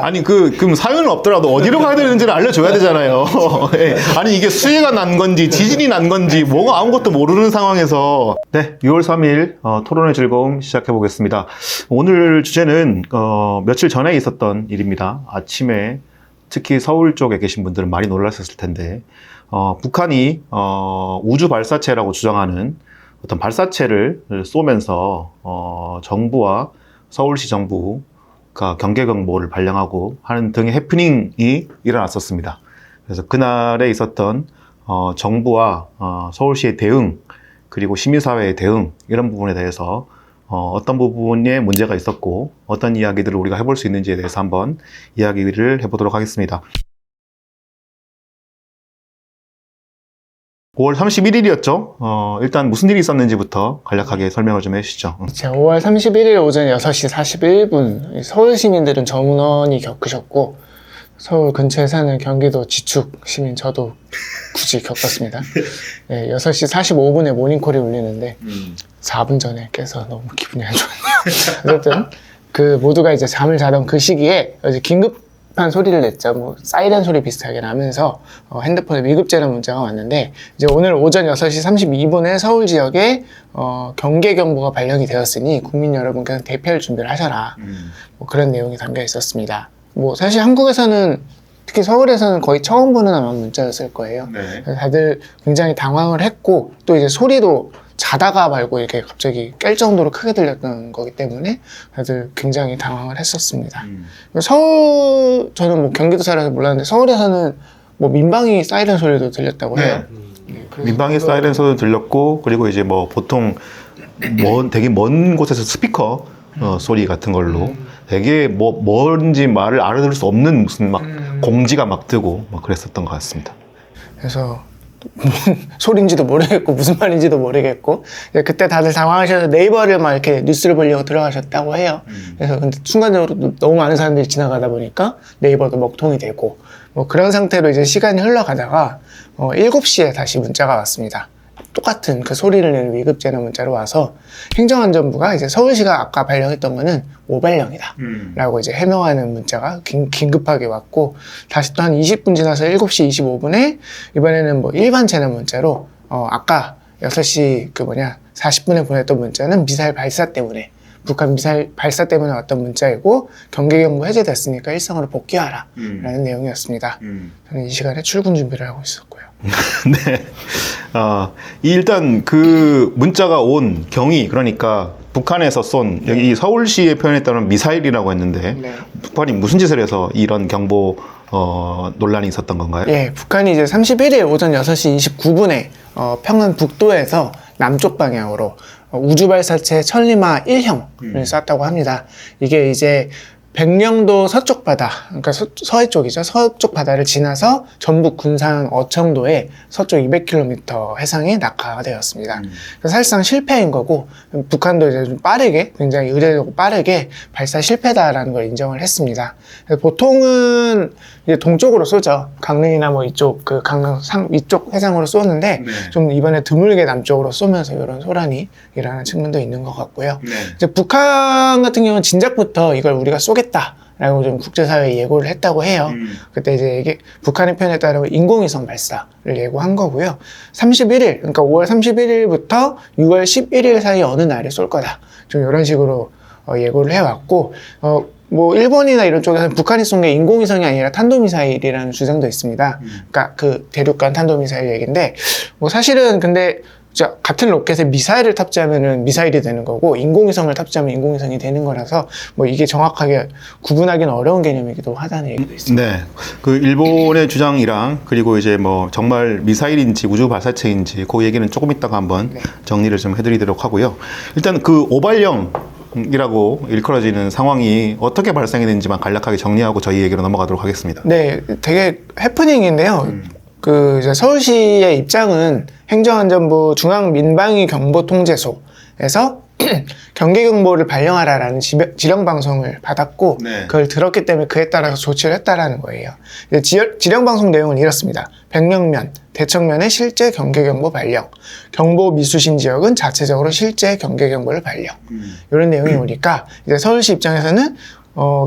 아니 그럼 사연은 없더라도 어디로 가야 되는지를 알려줘야 되잖아요. 예. 아니 이게 수해가 난 건지 지진이 난 건지 뭐가 아무것도 모르는 상황에서 네 6월 3일 토론의 즐거움 시작해 보겠습니다. 오늘 주제는 며칠 전에 있었던 일입니다. 아침에 특히 서울 쪽에 계신 분들은 많이 놀라셨을 텐데 북한이 우주 발사체라고 주장하는 어떤 발사체를 쏘면서 정부와 서울시 정부 경계 경보를 발령하고 하는 등의 해프닝이 일어났었습니다. 그래서 그날에 있었던 정부와 서울시의 대응, 그리고 시민사회의 대응, 이런 부분에 대해서 어떤 부분에 문제가 있었고 어떤 이야기들을 우리가 해볼 수 있는지에 대해서 한번 이야기를 해보도록 하겠습니다. 5월 31일이었죠. 일단 무슨 일이 있었는지부터 간략하게 설명을 좀 해주시죠. 5월 31일 오전 6시 41분 서울 시민들은 전원이 겪으셨고 서울 근처에 사는 경기도 지축 시민 저도 굳이 겪었습니다. 네, 6시 45분에 모닝콜이 울리는데 4분 전에 깨서 너무 기분이 안 좋았네요. 어쨌든 그 모두가 이제 잠을 자던 그 시기에 이제 긴급한 소리를 냈죠. 뭐 사이렌 소리 비슷하게 나면서 핸드폰에 위급재난 문자가 왔는데 이제 오늘 오전 6시 32분에 서울 지역에 경계 경보가 발령이 되었으니 국민 여러분께서 대피할 준비를 하셔라. 뭐 그런 내용이 담겨 있었습니다. 뭐 사실 한국에서는 특히 서울에서는 거의 처음 보는 아마 문자였을 거예요. 네. 다들 굉장히 당황을 했고 또 이제 소리도 자다가 말고 이렇게 갑자기 깰 정도로 크게 들렸던 거기 때문에 다들 굉장히 당황을 했었습니다. 서울, 저는 뭐 경기도 살아서 몰랐는데 서울에서는 뭐 민방위 사이렌 소리도 들렸다고 해요. 민방위 사이렌 소리도 들렸고, 그리고 이제 뭐 보통 되게 먼 곳에서 스피커 소리 같은 걸로 되게 뭔지 말을 알아들을 수 없는 무슨 막 공지가 막 뜨고 막 그랬었던 것 같습니다. 그래서 뭔 소리인지도 모르겠고 무슨 말인지도 모르겠고 그때 다들 당황하셔서 네이버를 막 이렇게 뉴스를 보려고 들어가셨다고 해요. 그래서 근데 순간적으로 너무 많은 사람들이 지나가다 보니까 네이버도 먹통이 되고 뭐 그런 상태로 이제 시간이 흘러가다가 7시에 다시 문자가 왔습니다. 똑같은 그 소리를 내는 위급재난 문자로 와서 행정안전부가 이제 서울시가 아까 발령했던 거는 오발령이다 라고 이제 해명하는 문자가 긴급하게 왔고 다시 또 한 20분 지나서 7시 25분에 이번에는 뭐 일반 재난 문자로 아까 6시 40분에 보냈던 문자는 미사일 발사 때문에 북한 미사일 발사 때문에 왔던 문자이고 경계경보 해제됐으니까 일상으로 복귀하라 라는 내용이었습니다. 저는 이 시간에 출근 준비를 하고 있었고요. 네. 일단 그 문자가 온 경위, 그러니까 북한에서 쏜 여기 서울시의 표현에 따르면 미사일이라고 했는데 북한이 무슨 짓을 해서 이런 경보 논란이 있었던 건가요? 예, 북한이 이제 31일 오전 6시 29분에 평안 북도에서 남쪽 방향으로 우주발사체 천리마 1형을 쐈다고 합니다. 이게 이제 백령도 서쪽 바다, 그러니까 서해 쪽이죠. 서쪽 바다를 지나서 전북 군산 어청도의 서쪽 200km 해상에 낙하가 되었습니다. 사실상 실패인 거고 북한도 이제 좀 빠르게, 굉장히 의례적으로 빠르게 발사 실패다라는 걸 인정을 했습니다. 보통은 이제 동쪽으로 쏘죠. 강릉이나 뭐 이쪽 강릉 위쪽 해상으로 쏘는데 좀 이번에 드물게 남쪽으로 쏘면서 이런 소란이 일어나는 측면도 있는 것 같고요. 이제 북한 같은 경우는 진작부터 이걸 우리가 쏘겠다라고 좀 국제사회에 예고를 했다고 해요. 그때 이제 이게 북한의 표현에 따르면 인공위성 발사를 예고한 거고요. 31일, 그러니까 5월 31일부터 6월 11일 사이 어느 날에 쏠 거다. 좀 이런 식으로 예고를 해왔고, 뭐 일본이나 이런 쪽에서는 북한이 쏜 게 인공위성이 아니라 탄도미사일이라는 주장도 있습니다. 그러니까 그 대륙간 탄도미사일 얘기인데, 뭐 사실은 근데 같은 로켓에 미사일을 탑재하면은 미사일이 되는 거고 인공위성을 탑재하면 인공위성이 되는 거라서 뭐 이게 정확하게 구분하기는 어려운 개념이기도 하다는 얘기도 있습니다. 네, 그 일본의 주장이랑 그리고 이제 뭐 정말 미사일인지 우주 발사체인지 그 얘기는 조금 이따가 한번 정리를 좀 해드리도록 하고요. 일단 그 오발령이라고 일컬어지는 상황이 어떻게 발생이 됐는지만 간략하게 정리하고 저희 얘기로 넘어가도록 하겠습니다. 네, 되게 해프닝인데요. 이제 서울시의 입장은 행정안전부 중앙민방위경보통제소에서 경계경보를 발령하라라는 지령방송을 받았고 그걸 들었기 때문에 그에 따라서 조치를 했다라는 거예요. 지령방송 내용은 이렇습니다. 백령면, 대청면의 실제 경계경보 발령, 경보 미수신 지역은 자체적으로 실제 경계경보를 발령. 이런 내용이 오니까 이제 서울시 입장에서는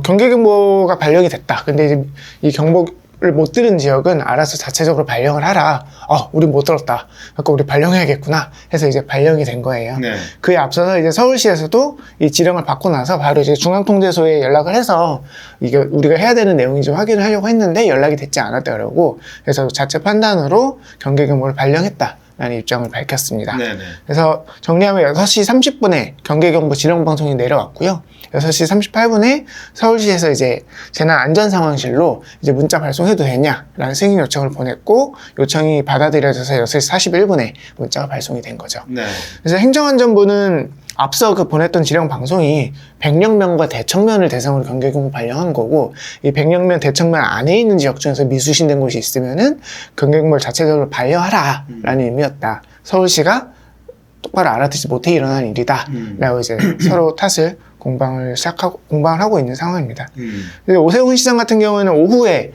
경계경보가 발령이 됐다. 근데 이제 이 경보를 못 들은 지역은 알아서 자체적으로 발령을 하라. 우리 못 들었다. 그러니까 우리 발령해야겠구나. 해서 이제 발령이 된 거예요. 네. 그에 앞서서 이제 서울시에서도 이 지령을 받고 나서 바로 이제 중앙통제소에 연락을 해서 이게 우리가 해야 되는 내용인지 확인을 하려고 했는데 연락이 됐지 않았다 그러고, 그래서 자체 판단으로 경계경보를 발령했다. 라는 입장을 밝혔습니다. 네네. 그래서 정리하면 6시 30분에 경계경보 지령방송이 내려왔고요. 6시 38분에 서울시에서 이제 재난안전상황실로 이제 문자 발송해도 되냐라는 승인 요청을 보냈고, 요청이 받아들여져서 6시 41분에 문자가 발송이 된 거죠. 네. 그래서 행정안전부는 앞서 그 보냈던 지령 방송이 백령면과 대청면을 대상으로 경계경보 발령한 거고, 이 백령면, 대청면 안에 있는 지역 중에서 미수신된 곳이 있으면은 경계경보를 자체적으로 발령하라라는 의미였다. 서울시가 똑바로 알아듣지 못해 일어난 일이다. 라고 이제 서로 탓을 공방을 하고 있는 상황입니다. 근데 오세훈 시장 같은 경우에는 오후에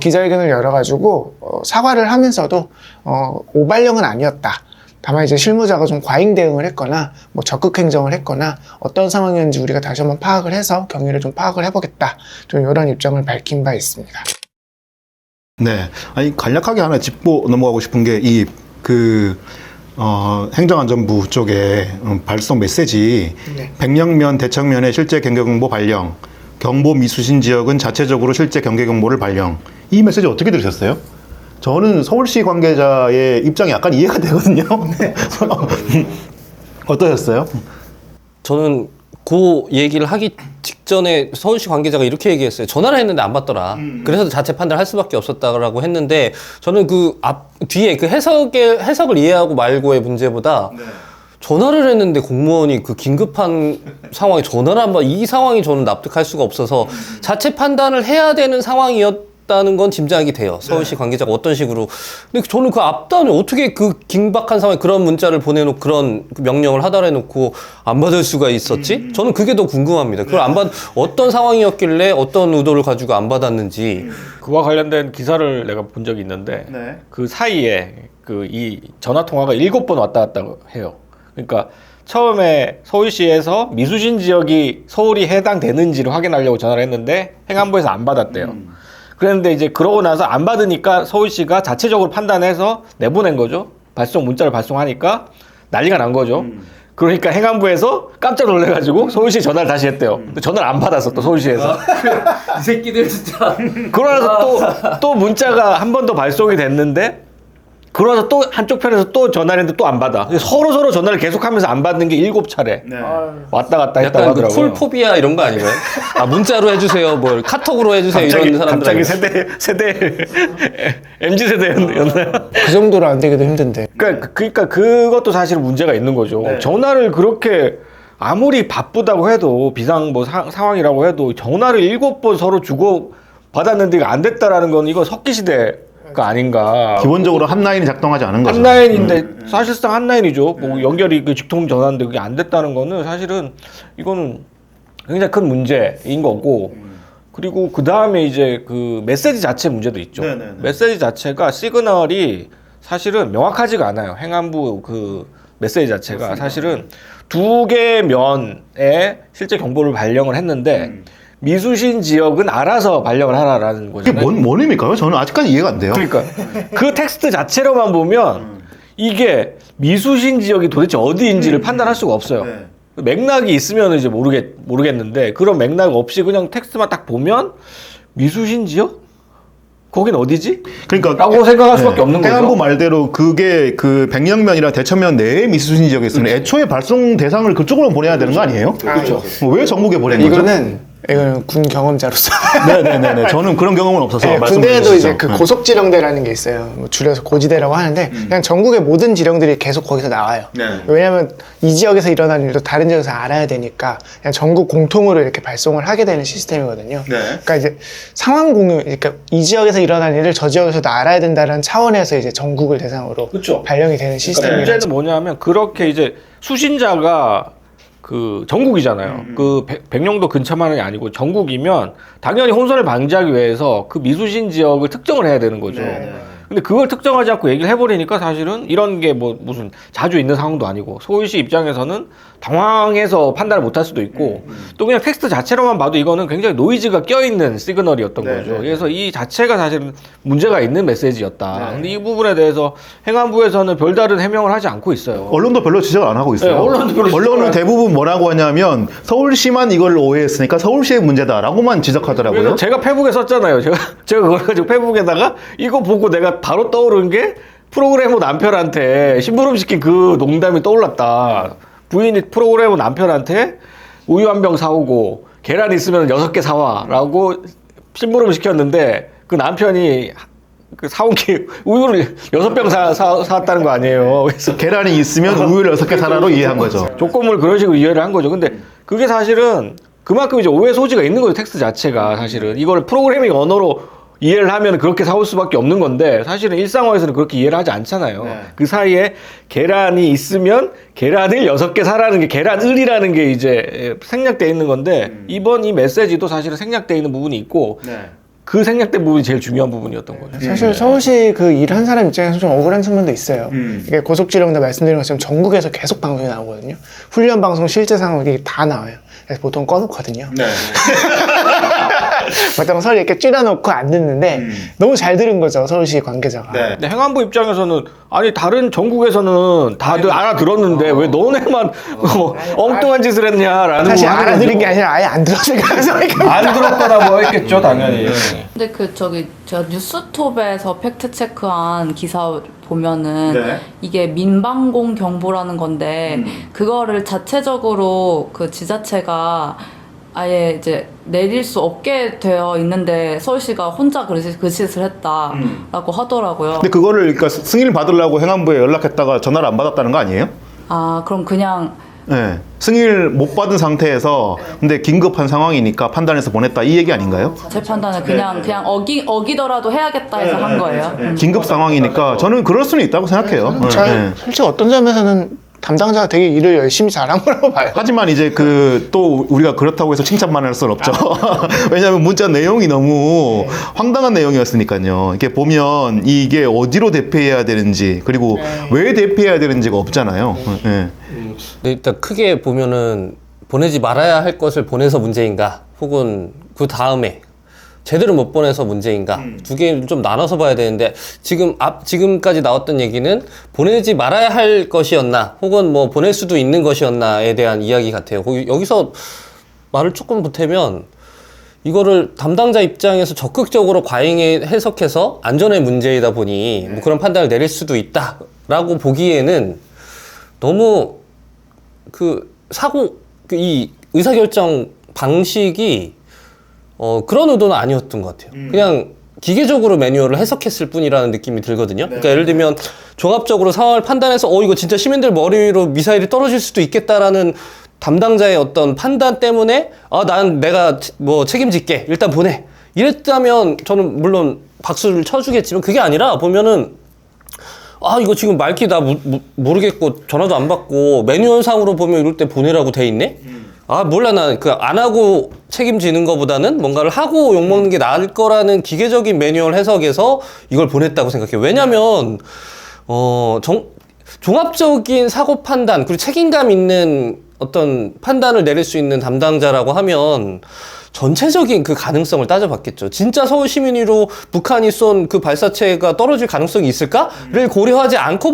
기자회견을 열어가지고 사과를 하면서도 오발령은 아니었다. 다만 이제 실무자가 좀 과잉 대응을 했거나 뭐 적극 행정을 했거나 어떤 상황이었는지 우리가 다시 한번 파악을 해서 경위를 좀 파악을 해보겠다. 좀 이런 입장을 밝힌 바 있습니다. 네. 아니, 간략하게 하나 짚고 넘어가고 싶은 게 행정안전부 쪽에 발송 메시지, 네. 백령면, 대청면의 실제 경계경보 발령, 경보 미수신 지역은 자체적으로 실제 경계경보를 발령. 이 메시지 어떻게 들으셨어요? 저는 서울시 관계자의 입장이 약간 이해가 되거든요. 네. 어떠셨어요? 저는 그 얘기를 하기 직전에 서울시 관계자가 이렇게 얘기했어요. 전화를 했는데 안 받더라. 그래서 자체 판단을 할 수밖에 없었다라고 했는데, 저는 그 뒤에 그 해석을 이해하고 말고의 문제보다 전화를 했는데 공무원이 그 긴급한 상황에 전화를 안 받, 이 상황이 저는 납득할 수가 없어서 자체 판단을 해야 되는 상황이었다는 건 짐작이 돼요. 서울시 관계자가 어떤 식으로. 근데 저는 그 앞단에 어떻게 그 긴박한 상황에 그런 문자를 보내놓고 그런 명령을 하달해 놓고 안 받을 수가 있었지? 저는 그게 더 궁금합니다. 그걸 어떤 상황이었길래 어떤 의도를 가지고 안 받았는지. 그와 관련된 기사를 내가 본 적이 있는데, 네. 그 사이에 이 전화 통화가 7번 왔다 갔다 해요. 그러니까 처음에 서울시에서 미수신 지역이 서울이 해당되는지를 확인하려고 전화를 했는데 행안부에서 안 받았대요. 그런데 이제 그러고 나서 안 받으니까 서울시가 자체적으로 판단해서 내보낸 거죠. 문자를 발송하니까 난리가 난 거죠. 그러니까 행안부에서 깜짝 놀래가지고 서울시에 전화를 다시 했대요. 근데 전화를 안 받았어, 또 서울시에서. 이 새끼들 진짜. 그러나서 또 문자가 한 번 더 발송이 됐는데, 그러나서 또 한쪽 편에서 또 전화를 했는데 또 안 받아. 서로 전화를 계속하면서 안 받는 게 7차례. 네. 왔다 갔다 했다고 약간 그 하더라고요. 쿨포비아 이런 거 아닌가요? 문자로 해주세요, 뭘 카톡으로 해주세요, 이런 사람들. 갑자기 세대 MZ 세대였나요? 그 정도로 안 되기도 힘든데. 그러니까 그것도 사실 문제가 있는 거죠. 네. 전화를 그렇게 아무리 바쁘다고 해도 비상 상황이라고 해도 전화를 7번 서로 주고 받았는데 이거 안 됐다라는 건 이거 석기 시대가 아닌가. 기본적으로 한 라인이 작동하지 않은 거죠. 한 라인인데 사실상 한 라인이죠. 뭐 연결이 직통 전화인데 그게 안 됐다는 거는 사실은 이거는 굉장히 큰 문제인 거고. 그리고 그 다음에 이제 그 메시지 자체 문제도 있죠. 네네네. 메시지 자체가 시그널이 사실은 명확하지가 않아요. 행안부 그 메시지 자체가 사실은 2개 면에 실제 경보를 발령을 했는데 미수신 지역은 알아서 발령을 하라라는 그게 거잖아요. 뭔 의미일까요? 저는 아직까지 이해가 안 돼요. 그러니까 그 텍스트 자체로만 보면 이게 미수신 지역이 도대체 어디인지를 판단할 수가 없어요. 네. 맥락이 있으면 이제 모르겠는데 그런 맥락 없이 그냥 텍스트만 딱 보면 미수신 지역? 거긴 어디지? 그러니까 라고 생각할 수밖에 없는 거죠. 행안부 말대로 그게 그 백령면이랑 대청면 내에 미수신 지역에 있으면 애초에 발송 대상을 그쪽으로 보내야 되는 거 아니에요? 그렇죠. 왜 전국에 보낸 거죠? 이거는 군 경험자로서. 네네네. 저는 그런 경험은 없어서 네, 말씀 군대에도 주시죠. 이제 그 고속지령대라는 게 있어요. 뭐 줄여서 고지대라고 하는데 그냥 전국의 모든 지령들이 계속 거기서 나와요. 네. 왜냐하면 이 지역에서 일어난 일도 다른 지역에서 알아야 되니까 그냥 전국 공통으로 이렇게 발송을 하게 되는 시스템이거든요. 네. 그러니까 이제 상황 공유, 그러니까 이 지역에서 일어난 일을 저 지역에서도 알아야 된다는 차원에서 이제 전국을 대상으로 그쵸. 발령이 되는 그러니까 시스템이에요. 문제는 뭐냐면 그렇게 이제 수신자가 그 전국이잖아요. 그 백령도 근처만이 아니고 전국이면 당연히 혼선을 방지하기 위해서 그 미수신 지역을 특정을 해야 되는 거죠. 근데 그걸 특정하지 않고 얘기를 해버리니까 사실은 이런 게 뭐 무슨 자주 있는 상황도 아니고 서울시 입장에서는 당황해서 판단을 못할 수도 있고 또 그냥 텍스트 자체로만 봐도 이거는 굉장히 노이즈가 껴있는 시그널이었던 거죠. 그래서 이 자체가 사실은 문제가 있는 메시지였다. 근데 이 부분에 대해서 행안부에서는 별다른 해명을 하지 않고 있어요. 언론도 별로 지적을 안 하고 있어요. 네, 언론도 별로 지적을 언론은 안 대부분 뭐라고 하냐면 서울시만 이걸 오해했으니까 서울시의 문제다라고만 지적하더라고요. 그래서 제가 페북에 썼잖아요. 제가 그걸 가지고 페북에다가 이거 보고 내가 바로 떠오른 게 프로그래머 남편한테 심부름시킨 그 농담이 떠올랐다. 부인이 프로그래머 남편한테 우유 한 병 사오고 계란 있으면 6개 사와라고 심부름 시켰는데 그 남편이 그 사온 게 우유를 6병 사왔다는 거 아니에요. 그래서 계란이 있으면 우유를 6개 사라로 이해한 거죠. 조건물 그런 식으로 이해를 한 거죠. 근데 그게 사실은 그만큼 이제 오해 소지가 있는 거죠. 텍스트 자체가 사실은 이걸 프로그래밍 언어로 이해를 하면 그렇게 사올 수밖에 없는 건데 사실은 일상화에서는 그렇게 이해를 하지 않잖아요. 그 사이에 계란이 있으면 계란을 6개 사라는 게 계란을이라는 게 이제 생략되어 있는 건데 이번 이 메시지도 사실은 생략되어 있는 부분이 있고 그 생략된 부분이 제일 중요한 부분이었던 거죠. 사실 서울시 그 일한 사람 입장에서 좀 억울한 측면도 있어요. 이게 고속지령도 말씀드린 것처럼 전국에서 계속 방송이 나오거든요. 훈련 방송 실제 상황이 다 나와요. 그래서 보통 꺼놓거든요. 보통 서울 이렇게 줄여놓고 안 듣는데 너무 잘 들은 거죠, 서울시 관계자가. 근데 행안부 입장에서는 아니 다른 전국에서는 다들 알아들었는데 왜 너네만 엉뚱한 짓을 했냐라는 사실 부분이 알아들은 게 아니라 아예 안 들었을 가능성이 안 들었거나 뭐 했겠죠 당연히. 근데 제가 뉴스톱에서 팩트 체크한 기사 보면은 이게 민방공 경보라는 건데 그거를 자체적으로 그 지자체가 아예 이제 내릴 수 없게 되어 있는데 서울시가 혼자 그 짓을 했다라고 하더라고요. 근데 그거를 그러니까 승인을 받으려고 행안부에 연락했다가 전화를 안 받았다는 거 아니에요? 아 그럼 그냥 네. 승인을 못 받은 상태에서 근데 긴급한 상황이니까 판단해서 보냈다 이 얘기 아닌가요? 제 판단은 그냥 어기더라도 해야겠다 해서 한 거예요. 긴급 상황이니까 저는 그럴 수는 있다고 생각해요. 네. 솔직히 어떤 점에서는 담당자가 되게 일을 열심히 잘한 거라고 봐요. 하지만 이제 또 우리가 그렇다고 해서 칭찬만 할 수는 없죠. 왜냐하면 문자 내용이 너무 황당한 내용이었으니까요. 이렇게 보면 이게 어디로 대피해야 되는지 그리고 왜 대피해야 되는지가 없잖아요. 네. 근데 일단 크게 보면은 보내지 말아야 할 것을 보내서 문제인가 혹은 그 다음에 제대로 못 보내서 문제인가 두 개를 좀 나눠서 봐야 되는데 지금까지 나왔던 얘기는 보내지 말아야 할 것이었나 혹은 뭐 보낼 수도 있는 것이었나에 대한 이야기 같아요. 여기서 말을 조금 보태면 이거를 담당자 입장에서 적극적으로 과잉 해석해서 안전의 문제이다 보니 뭐 그런 판단을 내릴 수도 있다라고 보기에는 너무 이 의사결정 방식이 그런 의도는 아니었던 것 같아요. 그냥 기계적으로 매뉴얼을 해석했을 뿐이라는 느낌이 들거든요. 그러니까 예를 들면 종합적으로 상황을 판단해서 이거 진짜 시민들 머리 위로 미사일이 떨어질 수도 있겠다라는 담당자의 어떤 판단 때문에 내가 뭐 책임질게 일단 보내 이랬다면 저는 물론 박수를 쳐주겠지만 그게 아니라 보면은 이거 지금 말귀 나 모르겠고 전화도 안 받고 매뉴얼상으로 보면 이럴 때 보내라고 돼 있네? 몰라. 난 안 하고 책임지는 것보다는 뭔가를 하고 욕먹는 게 나을 거라는 기계적인 매뉴얼 해석에서 이걸 보냈다고 생각해요. 왜냐면, 종합적인 사고 판단, 그리고 책임감 있는 어떤 판단을 내릴 수 있는 담당자라고 하면 전체적인 그 가능성을 따져봤겠죠. 진짜 서울 시민으로 북한이 쏜 그 발사체가 떨어질 가능성이 있을까를 고려하지 않고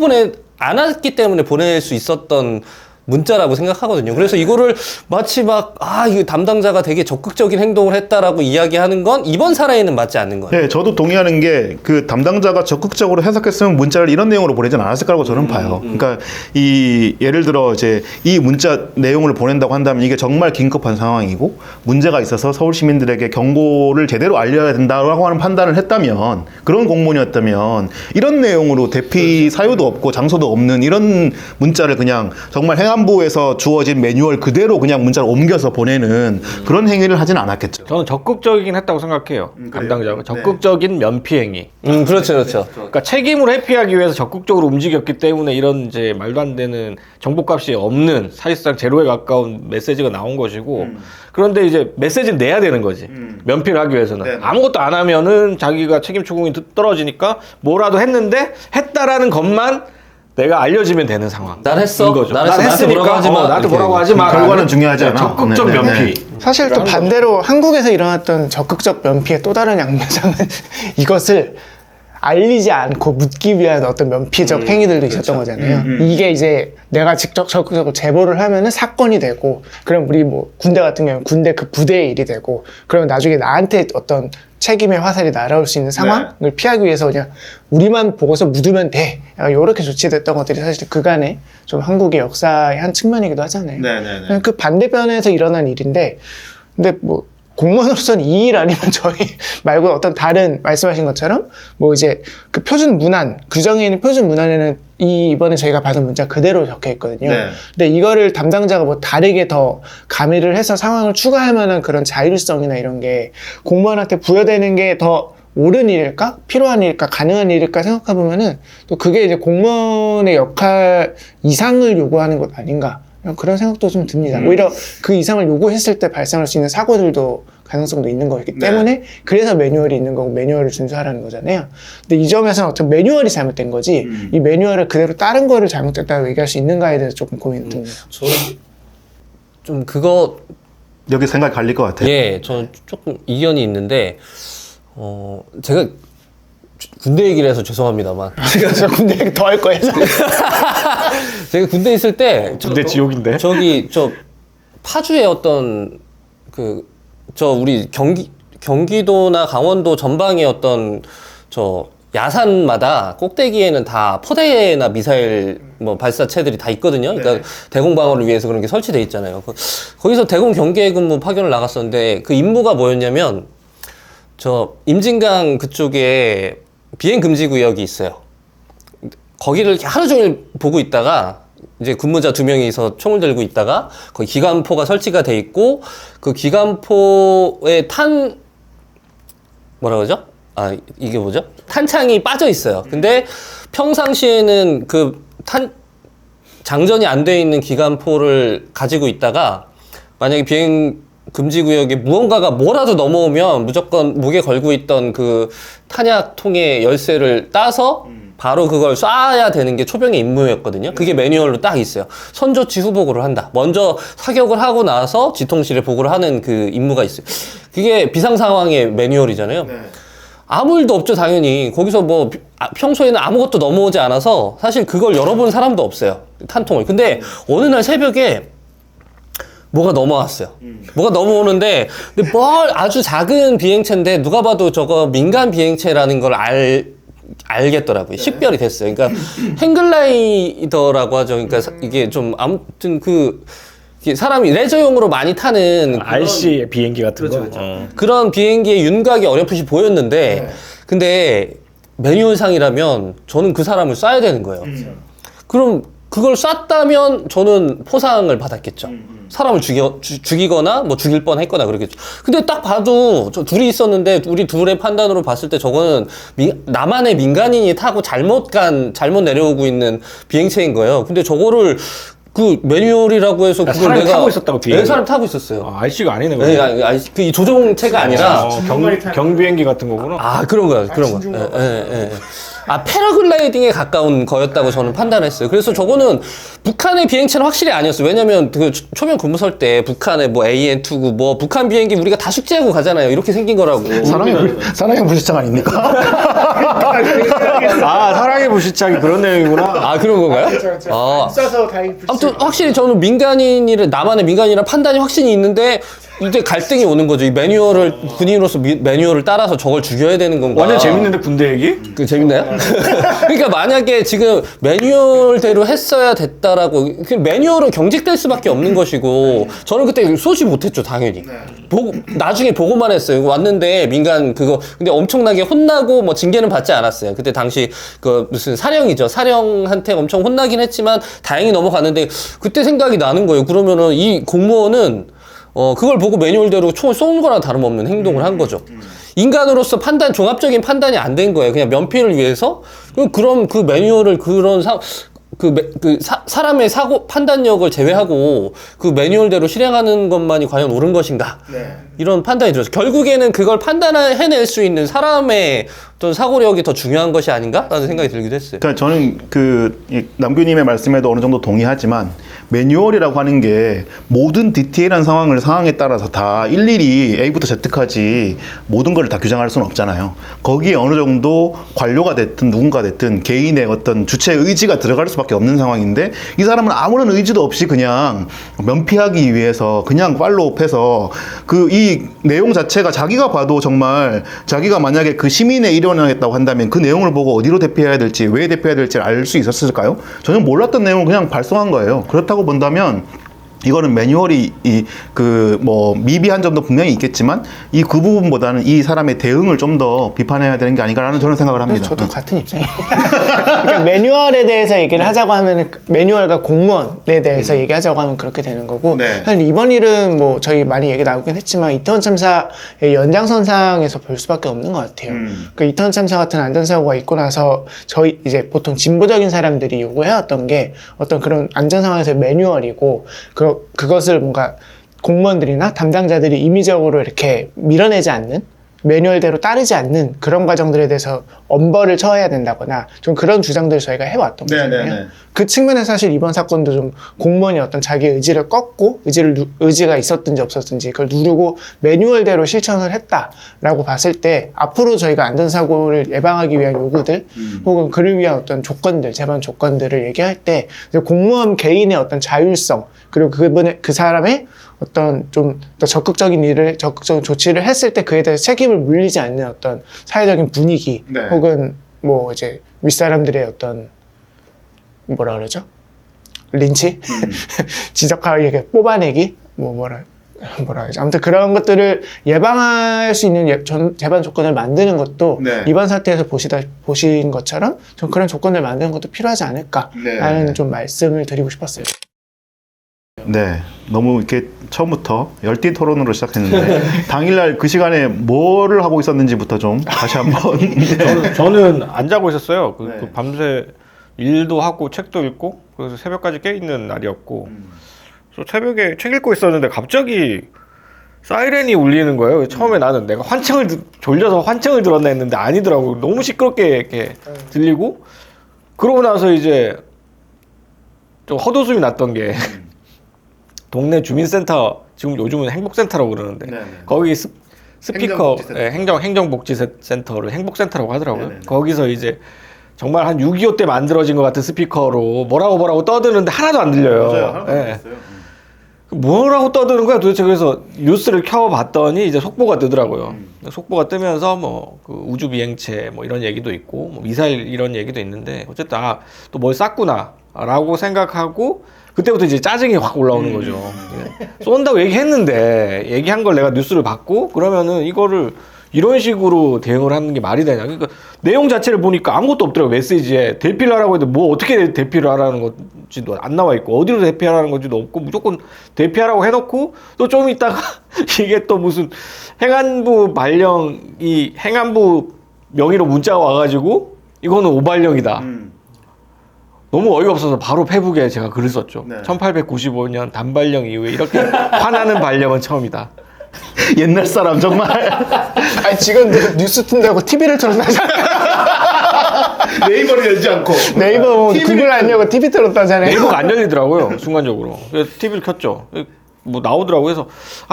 않았기 때문에 보낼 수 있었던 문자라고 생각하거든요. 그래서 이거를 마치 이 담당자가 되게 적극적인 행동을 했다라고 이야기하는 건 이번 사례에는 맞지 않는 거예요. 네, 저도 동의하는 게 그 담당자가 적극적으로 해석했으면 문자를 이런 내용으로 보내진 않았을 거라고 저는 봐요. 그러니까 예를 들어 이제 이 문자 내용을 보낸다고 한다면 이게 정말 긴급한 상황이고 문제가 있어서 서울 시민들에게 경고를 제대로 알려야 된다라고 하는 판단을 했다면 그런 공문이었다면 이런 내용으로 대피 사유도 없고 장소도 없는 이런 문자를 그냥 정말 행안부에서 주어진 매뉴얼 그대로 그냥 문자를 옮겨서 보내는 그런 행위를 하진 않았겠죠. 저는 적극적이긴 했다고 생각해요. 담당자가 적극적인 면피 행위. 그렇죠, 그렇죠. 그러니까 책임을 회피하기 위해서 적극적으로 움직였기 때문에 이런 이제 말도 안 되는 정보값이 없는 사실상 제로에 가까운 메시지가 나온 것이고 그런데 이제 메시지는 내야 되는 거지. 면피를 하기 위해서는 아무것도 안 하면은 자기가 책임 추궁이 떨어지니까 뭐라도 했는데 했다라는 것만 내가 알려지면 되는 상황. 난 했어. 거죠. 난 했어. 나한테 뭐라고 하지 마. 나한테 이렇게. 뭐라고 하지 마. 결과는 중요하지 않아. 적극적 네, 네, 면피. 사실 또 반대로 한국에서 일어났던 적극적 면피의 또 다른 양면상은 이것을 알리지 않고 묻기 위한 어떤 면피적 행위들도 있었던 거잖아요. 이게 이제 내가 직접 적극적으로 제보를 하면은 사건이 되고, 그럼 우리 뭐 군대 같은 경우는 군대 그 부대의 일이 되고, 그러면 나중에 나한테 어떤 책임의 화살이 날아올 수 있는 상황을 피하기 위해서 그냥 우리만 보고서 묻으면 돼. 이렇게 조치됐던 것들이 사실 그간의 좀 한국의 역사의 한 측면이기도 하잖아요. 그 반대편에서 일어난 일인데, 근데 뭐 공무원으로서는 이 일 아니면 저희 말고 어떤 다른 말씀하신 것처럼 뭐 이제 그 표준 문안, 규정에 있는 표준 문안에는 이번에 저희가 받은 문자 그대로 적혀 있거든요. 근데 이거를 담당자가 뭐 다르게 더 가미를 해서 상황을 추가할 만한 그런 자율성이나 이런 게 공무원한테 부여되는 게 더 옳은 일일까? 필요한 일일까? 가능한 일일까? 생각해보면은 또 그게 이제 공무원의 역할 이상을 요구하는 것 아닌가? 그런 생각도 좀 듭니다. 오히려 그 이상을 요구했을 때 발생할 수 있는 사고들도 가능성도 있는 거기 때문에 그래서 매뉴얼이 있는 거고 매뉴얼을 준수하라는 거잖아요. 근데 이 점에서는 어떤 매뉴얼이 잘못된 거지 이 매뉴얼을 그대로 다른 거를 잘못됐다고 얘기할 수 있는가에 대해서 조금 고민이 듭니다. 저는 좀 그거 여기 생각이 갈릴 것 같아요. 예, 저는 조금 이견이 있는데 제가 군대 얘기를 해서 죄송합니다만 저 군대 얘기 더 할 거예요. 제가 군대 있을 때 군대 지옥인데. 저기 저 파주에 어떤 우리 경기도나 강원도 전방의 어떤 저 야산마다 꼭대기에는 다 포대나 미사일 뭐 발사체들이 다 있거든요. 그러니까 대공 방어를 위해서 그런 게 설치돼 있잖아요. 거기서 대공 경계 근무 파견을 나갔었는데 그 임무가 뭐였냐면 저 임진강 그쪽에 비행 금지 구역이 있어요. 거기를 하루 종일 보고 있다가 이제 근무자 2명이서 총을 들고 있다가 거기 기관포가 설치가 돼 있고 그 기관포에 뭐라 그러죠? 이게 뭐죠? 탄창이 빠져 있어요. 근데 평상시에는 장전이 안 돼 있는 기관포를 가지고 있다가 만약에 비행 금지 구역에 무언가가 뭐라도 넘어오면 무조건 목에 걸고 있던 그 탄약통의 열쇠를 따서 바로 그걸 쏴야 되는 게 초병의 임무였거든요. 그게 매뉴얼로 딱 있어요. 선조치 후보고를 한다. 먼저 사격을 하고 나서 지통실에 보고를 하는 그 임무가 있어요. 그게 비상상황의 매뉴얼이잖아요. 아무 일도 없죠, 당연히. 거기서 뭐 평소에는 아무것도 넘어오지 않아서 사실 그걸 열어본 사람도 없어요. 탄통을. 근데 어느 날 새벽에 뭐가 넘어왔어요. 뭐가 넘어오는데, 근데 아주 작은 비행체인데 누가 봐도 저거 민간 비행체라는 걸 알겠더라고요. 식별이 됐어요. 그러니까 행글라이더라고 하죠. 그러니까 이게 좀 아무튼 이게 사람이 레저용으로 많이 타는 RC 비행기 같은 거. 그런 비행기의 윤곽이 어렴풋이 보였는데, 근데 매뉴얼상이라면 저는 그 사람을 쏴야 되는 거예요. 그럼 그걸 쐈다면 저는 포상을 받았겠죠. 사람을 죽이거나 뭐 죽일 뻔 했거나 그러겠죠. 근데 딱 봐도 저 둘이 있었는데 우리 둘의 판단으로 봤을 때 저거는 나만의 민간인이 타고 잘못 내려오고 있는 비행체인 거예요. 근데 저거를 그 매뉴얼이라고 해서 그걸 사람이 타고 있었다고 비행기? 네, 사람 타고 있었어요. RC가 아니네. 네, 그 조종체가 아니라 경비행기 같은 거구나. 그런 거야. 예. 패러글라이딩에 가까운 거였다고 저는 판단했어요. 그래서 저거는 북한의 비행체는 확실히 아니었어요. 왜냐면 그 초면 근무설 때 북한의 뭐 AN2구 뭐 북한 비행기 우리가 다 숙제하고 가잖아요. 이렇게 생긴 거라고. 사랑의 불시착 아닙니까? 사랑의 불시착이 그런 내용이구나. 그런 건가요? 쏴서 다행히 아무튼 확실히 저는 나만의 민간인이라 판단이 확신이 있는데 이제 갈등이 오는 거죠. 이 매뉴얼을 군인으로서 매뉴얼을 따라서 저걸 죽여야 되는 건가? 완전 재밌는데 군대 얘기? 그 재밌나요? 그러니까 만약에 지금 매뉴얼대로 했어야 됐다라고 그 매뉴얼은 경직될 수밖에 없는 것이고 저는 그때 쏘지 못했죠 당연히. 보고 나중에 보고만 했어요. 왔는데 민간 그거 근데 엄청나게 혼나고 뭐 징계는 받지 않았어요. 그때 당시 그 무슨 사령이죠. 사령한테 엄청 혼나긴 했지만 다행히 넘어갔는데 그때 생각이 나는 거예요. 그러면은 이 공무원은 그걸 보고 매뉴얼대로 총을 쏘는 거랑 다름없는 행동을 한 거죠. 인간으로서 종합적인 판단이 안 된 거예요. 그냥 면피를 위해서. 그럼 그 매뉴얼을 사람의 판단력을 제외하고 그 매뉴얼대로 실행하는 것만이 과연 옳은 것인가? 이런 판단이 들었어요. 결국에는 그걸 해낼 수 있는 사람의 어떤 사고력이 더 중요한 것이 아닌가? 라는 생각이 들기도 했어요. 그러니까 저는 이 남규님의 말씀에도 어느 정도 동의하지만 매뉴얼이라고 하는 게 모든 디테일한 상황에 따라서 다 일일이 A부터 Z까지 모든 걸 다 규정할 수는 없잖아요. 거기에 어느 정도 관료가 됐든 누군가 됐든 개인의 어떤 주체 의지가 들어갈 수밖에 없는 상황인데 이 사람은 아무런 의지도 없이 그냥 면피하기 위해서 그냥 팔로우해서 이 내용 자체가 자기가 봐도 정말 자기가 만약에 그 시민에 일원하겠다고 한다면 그 내용을 보고 어디로 대피해야 될지 왜 대피해야 될지 알 수 있었을까요? 전혀 몰랐던 내용을 그냥 발송한 거예요. 그렇다고 본다면 이거는 매뉴얼이 미비한 점도 분명히 있겠지만 그 부분보다는 이 사람의 대응을 좀 더 비판해야 되는 게 아닌가라는 저는 생각을 합니다. 저도 같은 입장이에요. 그러니까 매뉴얼에 대해서 얘기를 하자고 하면 매뉴얼과 공무원에 대해서 얘기하자고 하면 그렇게 되는 거고 네. 사실 이번 일은 뭐 저희 많이 얘기 나오긴 했지만 이태원 참사의 연장선상에서 볼 수밖에 없는 것 같아요. 그 이태원 참사 같은 안전사고가 있고 나서 저희 이제 보통 진보적인 사람들이 요구해왔던 게 어떤 그런 안전상황에서의 매뉴얼이고 그것을 뭔가 공무원들이나 담당자들이 임의적으로 이렇게 밀어내지 않는 매뉴얼대로 따르지 않는 그런 과정들에 대해서 엄벌을 처해야 된다거나 좀 그런 주장들을 저희가 해왔던 거잖아요. 그 측면에서 사실 이번 사건도 좀 공무원이 어떤 자기 의지를 꺾고 의지가 있었든지 없었든지 그걸 누르고 매뉴얼대로 실천을 했다라고 봤을 때 앞으로 저희가 안전사고를 예방하기 위한 요구들 혹은 그를 위한 어떤 조건들, 제반 조건들을 얘기할 때 공무원 개인의 어떤 자율성 그리고 그 사람의 어떤 좀 더 적극적인 조치를 했을 때 그에 대해서 책임을 물리지 않는 어떤 사회적인 분위기 혹은 뭐 이제 윗사람들의 어떤 뭐라 그러죠? 린치? 지적하게 뽑아내기? 뭐라 그러죠? 아무튼 그런 것들을 예방할 수 있는 제반 조건을 만드는 것도 이번 사태에서 보신 것처럼 좀 그런 조건을 만드는 것도 필요하지 않을까라는 좀 말씀을 드리고 싶었어요. 네, 너무 이렇게 처음부터 열띤 토론으로 시작했는데 당일날 그 시간에 뭐를 하고 있었는지부터 좀 다시 한번. 저는 안 자고 있었어요. 그 밤새 일도 하고 책도 읽고 그래서 새벽까지 깨 있는 날이었고 그래서 새벽에 책 읽고 있었는데 갑자기 사이렌이 울리는 거예요. 처음에 나는 내가 졸려서 환청을 들었나 했는데 아니더라고. 너무 시끄럽게 이렇게 들리고 그러고 나서 이제 좀 헛웃음이 났던 게 동네 주민센터, 지금 요즘은 행복센터라고 그러는데 거기 스피커 행정복지센터를 행복센터라고 하더라고요. 거기서 이제 정말 한 6.25 때 만들어진 것 같은 스피커로 뭐라고 떠드는데 하나도 안 들려요. 맞아요. 하나도 안 들렸어요. 뭐라고 떠드는 거야 도대체. 그래서 뉴스를 켜봤더니 이제 속보가 뜨더라고요. 속보가 뜨면서 그 우주 비행체 뭐 이런 얘기도 있고 뭐 미사일 이런 얘기도 있는데 어쨌든 또 뭘 쐈구나라고 생각하고 그때부터 이제 짜증이 확 올라오는 거죠. 쏜다고 얘기했는데 얘기한 걸 내가 뉴스를 받고 그러면은 이거를 이런 식으로 대응을 하는 게 말이 되냐. 그러니까 내용 자체를 보니까 아무것도 없더라고요. 메시지에 대피를 하라고 했는데 뭐 어떻게 대피를 하라는 건지도 안 나와 있고 어디로 대피하라는 건지도 없고 무조건 대피하라고 해놓고 또 좀 있다가 이게 또 무슨 행안부 명의로 문자가 와가지고 이거는 오발령이다. 너무 어이가 없어서 바로 페북에 제가 글을 썼죠. 1895년 단발령 이후에 이렇게 화나는 발령은 처음이다. 옛날 사람 정말. 아니 지금 뉴스 튼다고 TV를 틀었다잖아요. 네이버를 열지 않고 네이버 구글 안 열고 TV 틀었다잖아요. 네이버가 안 열리더라고요. 순간적으로. 그래서 TV를 켰죠. 뭐 나오더라고요. 그래서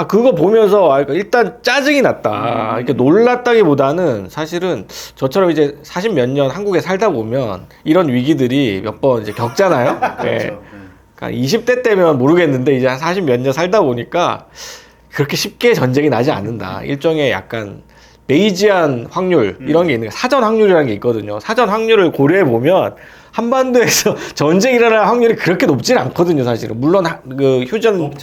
그거 보면서 일단 짜증이 났다. 이렇게 놀랐다기보다는 사실은 저처럼 이제 40 몇 년 한국에 살다 보면 이런 위기들이 몇 번 이제 겪잖아요. 네. 그러니까 20대 때면 모르겠는데 이제 한 40 몇 년 살다 보니까 그렇게 쉽게 전쟁이 나지 않는다. 일종의 약간 베이지안 확률 이런 게 있는 거예요. 사전 확률이라는 게 있거든요. 사전 확률을 고려해 보면 한반도에서 전쟁이 일어날 확률이 그렇게 높지는 않거든요, 사실은. 물론 그 휴전